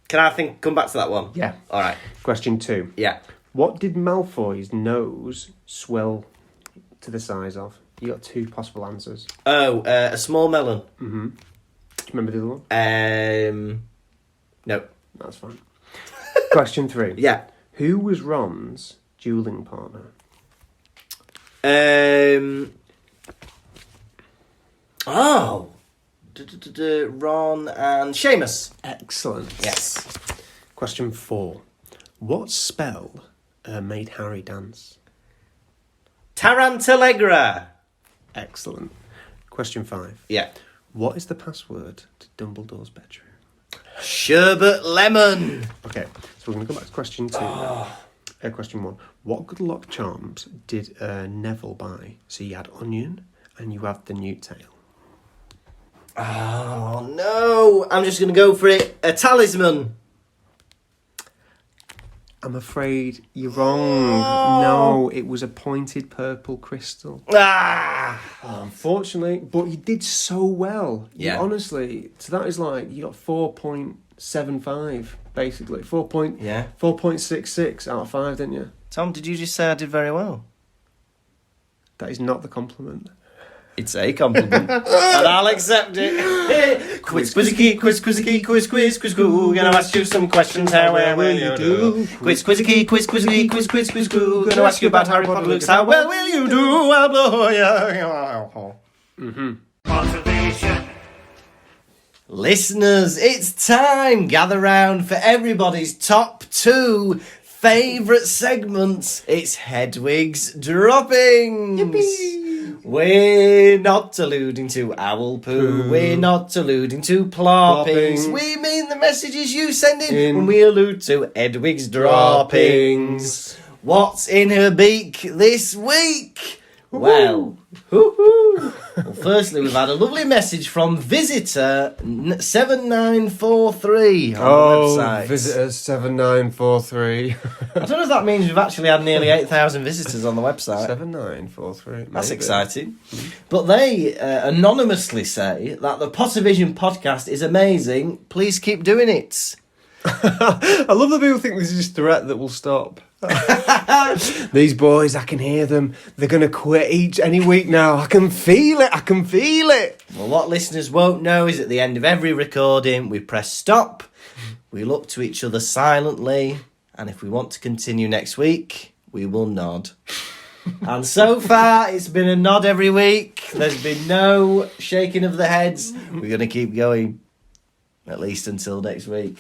Can I come back to that one? Yeah. All right. Question 2. Yeah. What did Malfoy's nose swell to the size of? You got 2 possible answers. Oh, a small melon. Mm-hmm. Do you remember the other one? No. That's fine. Question 3. Yeah. Who was Ron's duelling partner? Oh. Ron and Seamus. Excellent. Yes. Question 4. What spell made Harry dance? Tarantellegra. Excellent. Question 5. Yeah. What is the password to Dumbledore's bedroom? Sherbet lemon. Okay, so we're going to go back to question 2 now. Question 1. What good luck charms did Neville buy? So you had onion and you have the newt tail. Oh, no. I'm just going to go for it. A talisman. I'm afraid you're wrong. No, it was a pointed purple crystal. Ah. Unfortunately, but you did so well. Yeah. You, honestly, so that is like, you got 4.75, basically. 4.66 out of 5, didn't you? Tom, did you just say I did very well? That is not the compliment. It's a compliment. And I'll accept it. Quiz, quizzicky, quiz, quizzicky, quiz, quiz, quiz, quiz. Gonna ask you some questions, how well will you do? Quiz, quizzicky, quiz, quizzicky, quiz, quiz, quiz, quiz. Gonna ask you about Harry Potter, Lukas, how well will you do? I'll blow you. Pottervision. Listeners, it's time. Gather round for everybody's top 2 favourite segments. It's Hedwig's Droppings. Yippee. We're not alluding to owl poo. We're not alluding to ploppings. Plopping. We mean the messages you send in when we allude to Hedwig's Droppings. What's in her beak this week? Well, well, firstly, we've had a lovely message from visitor 7943 on the website. Visitor 7943. I don't know if that means we've actually had nearly 8,000 visitors on the website. 7943. That's maybe. exciting. But they anonymously say that the Pottervision podcast is amazing. Please keep doing it. I love that people think this is just a threat that will stop. These boys, I can hear them. They're going to quit any week now. I can feel it. Well, what listeners won't know is at the end of every recording, we press stop, we look to each other silently, and if we want to continue next week, we will nod. And so far, it's been a nod every week. There's been no shaking of the heads. We're going to keep going. At least until next week.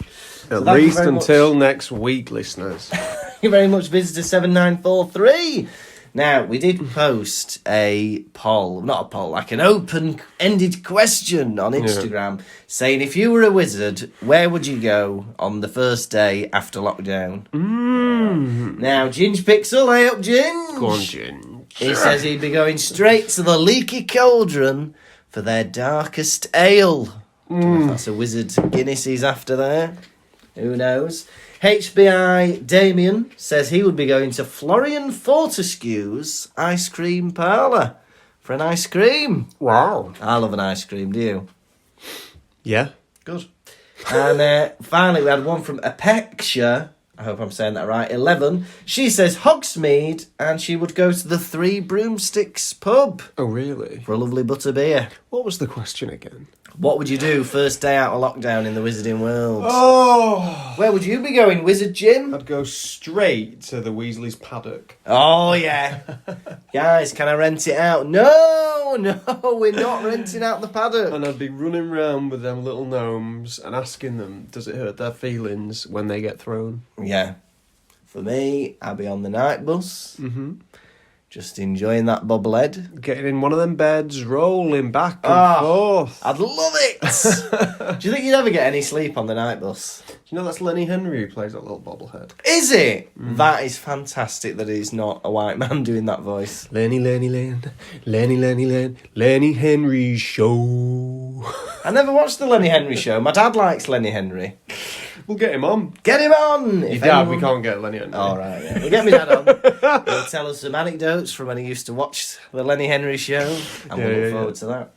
At least until next week, listeners. Thank you very much, Visitor 7943. Now, we did post a poll, not a poll, like an open-ended question on Instagram, saying if you were a wizard, where would you go on the first day after lockdown? Now, Ginge Pixel, hey up, Ginge. Go on, Ginge. He says he'd be going straight to the Leaky Cauldron for their darkest ale. Don't know if that's a wizard Guinness he's after there. Who knows? HBI Damien says he would be going to Florian Fortescue's ice cream parlour for an ice cream. Wow. I love an ice cream, do you? Yeah. Good. And finally, we had one from Apexia I hope I'm saying that right. 11. She says Hogsmeade, and she would go to the Three Broomsticks pub Oh, really? for a lovely butter beer. What was the question again? What would you do first day out of lockdown in the wizarding world? Oh! Where would you be going, Wizard Jim? I'd go straight to the Weasley's paddock. Oh, yeah. Guys, can I rent it out? No, we're not renting out the paddock. And I'd be running around with them little gnomes and asking them, does it hurt their feelings when they get thrown? Yeah. For me, I'd be on the night bus. Mm-hmm. Just enjoying that bobblehead. Getting in one of them beds, rolling back and forth. I'd love it. Do you think you'd ever get any sleep on the night bus? Do you know that's Lenny Henry who plays that little bobblehead? Is it? That is fantastic that he's not a white man doing that voice. Lenny Henry show. I never watched the Lenny Henry show. My dad likes Lenny Henry. We'll get him on. Get him on! Your dad, we can't get Lenny Henry. All right, yeah. We'll get me dad on. He'll tell us some anecdotes from when he used to watch the Lenny Henry show. And we'll look forward to that.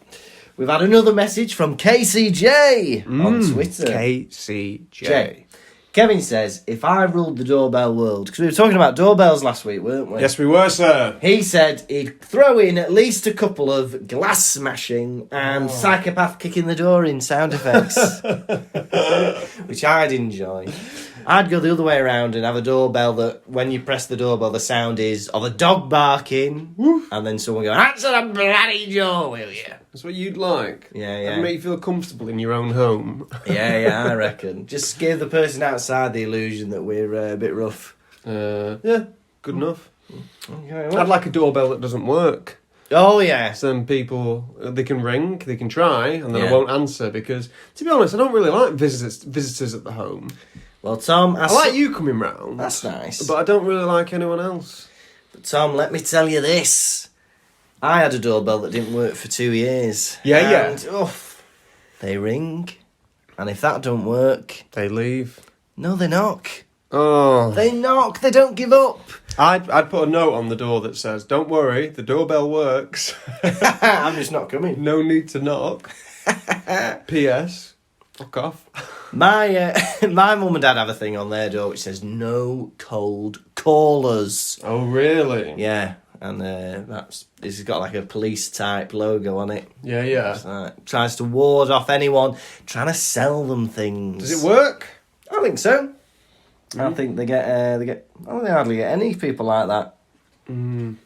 We've had another message from KCJ on Twitter. KCJ. Kevin says, if I ruled the doorbell world, because we were talking about doorbells last week, weren't we? Yes, we were, sir. He said he'd throw in at least a couple of glass smashing and psychopath kicking the door in sound effects, which I'd enjoy. I'd go the other way around and have a doorbell that when you press the doorbell, the sound is of a dog barking, and then someone going, answer the bloody door, will you? That's what you'd like. Yeah. That'd make you feel comfortable in your own home. Yeah, I reckon. Just give the person outside the illusion that we're a bit rough. Yeah, good enough. Okay, I'd like a doorbell that doesn't work. Oh, yeah. Some people, they can ring, they can try, and then I Yeah. won't answer because, to be honest, I don't really like visitors at the home. Well, Tom... I like you coming round. That's nice. But I don't really like anyone else. But Tom, let me tell you this. I had a doorbell that didn't work for 2 years. Yeah. They ring, and if that don't work... They leave. No, they knock. Oh. They knock, they don't give up. I'd put a note on the door that says, don't worry, the doorbell works. I'm just not coming. No need to knock. P.S. Fuck off. My mum and dad have a thing on their door which says, no cold callers. Oh, really? Yeah, and it's got like a police type logo on it. Yeah. So it tries to ward off anyone trying to sell them things. Does it work? I think so. I think they get. I don't think they hardly get any people like that. And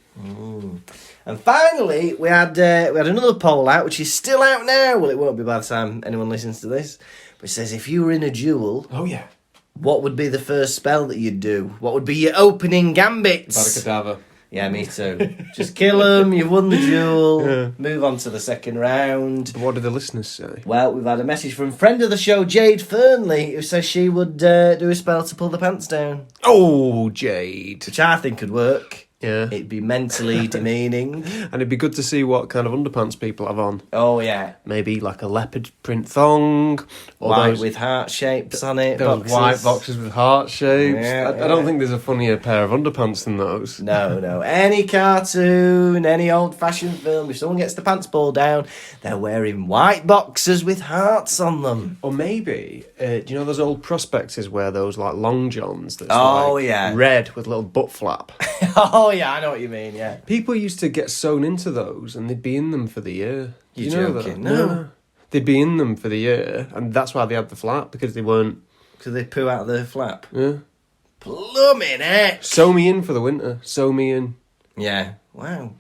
finally, we had another poll out, which is still out now. Well, it won't be by the time anyone listens to this. But it says, if you were in a duel, Oh, yeah. what would be the first spell that you'd do? What would be your opening gambits? Barricadabra. Yeah, me too. Just kill them, you've won the duel, Yeah. move on to the second round. What do the listeners say? Well, we've had a message from friend of the show, Jade Fernley, who says she would do a spell to pull the pants down, Oh, Jade. which I think could work. Yeah. It'd be mentally demeaning. And it'd be good to see what kind of underpants people have on. Oh, yeah. Maybe like a leopard print thong. Or White those, with heart shapes on it. those boxes. white boxes with heart shapes. Yeah, I don't think there's a funnier pair of underpants than those. No. Any cartoon, any old-fashioned film, if someone gets the pants pulled down, they're wearing white boxers with hearts on them. Or maybe, do you know those old prospectuses where those like long johns that's yeah. red with a little butt flap? Oh, yeah, I know what you mean, yeah. People used to get sewn into those and they'd be in them for the year. You're Do you know joking? that? No. They'd be in them for the year and that's why they had the flap, because they weren't... Because they poo out the flap. Yeah. Plumbing heck. Sew me in for the winter. Sew me in. Yeah, wow.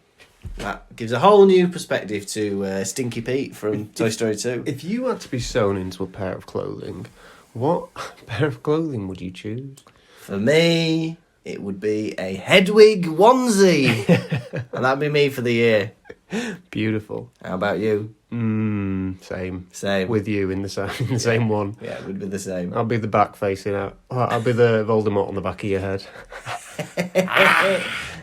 That gives a whole new perspective to Stinky Pete from Toy Story 2. If you had to be sewn into a pair of clothing, what pair of clothing would you choose? For me, it would be a Hedwig onesie. And that'd be me for the year. Beautiful. How about you? Same. Same. With you in the same one. Yeah, it would be the same. I'll be the back facing out. I'll be the Voldemort on the back of your head.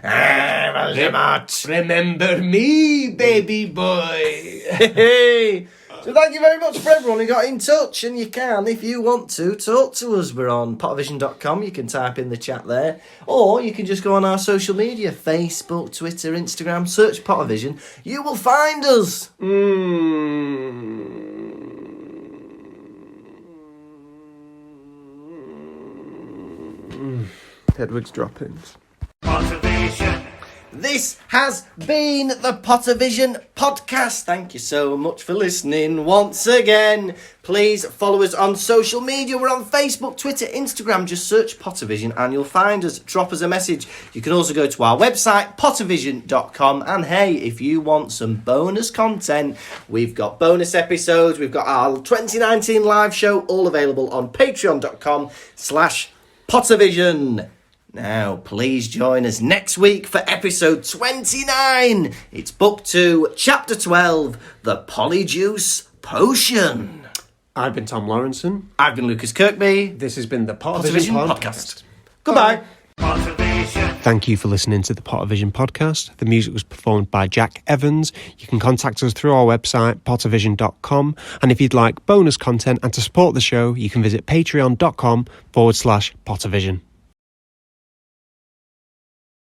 Voldemort. Remember me, baby boy. Hey. So thank you very much for everyone who got in touch, and you can, if you want to, talk to us. We're on pottervision.com, you can type in the chat there, or you can just go on our social media, Facebook, Twitter, Instagram, search Pottervision, you will find us. Hedwig's droppings. Pottervision. This has been the Pottervision podcast. Thank you so much for listening once again. Please follow us on social media. We're on Facebook, Twitter, Instagram. Just search Pottervision and you'll find us. Drop us a message. You can also go to our website, pottervision.com. And hey, if you want some bonus content, we've got bonus episodes. We've got our 2019 live show, all available on patreon.com/Pottervision. Now, please join us next week for episode 29. It's book 2, chapter 12, The Polyjuice Potion. I've been Tom Lawrenson. I've been Lukas Kirkby. This has been the Pottervision Pottervision podcast. Goodbye. Pottervision. Thank you for listening to the Pottervision podcast. The music was performed by Jack Evans. You can contact us through our website, pottervision.com. And if you'd like bonus content and to support the show, you can visit patreon.com/Pottervision.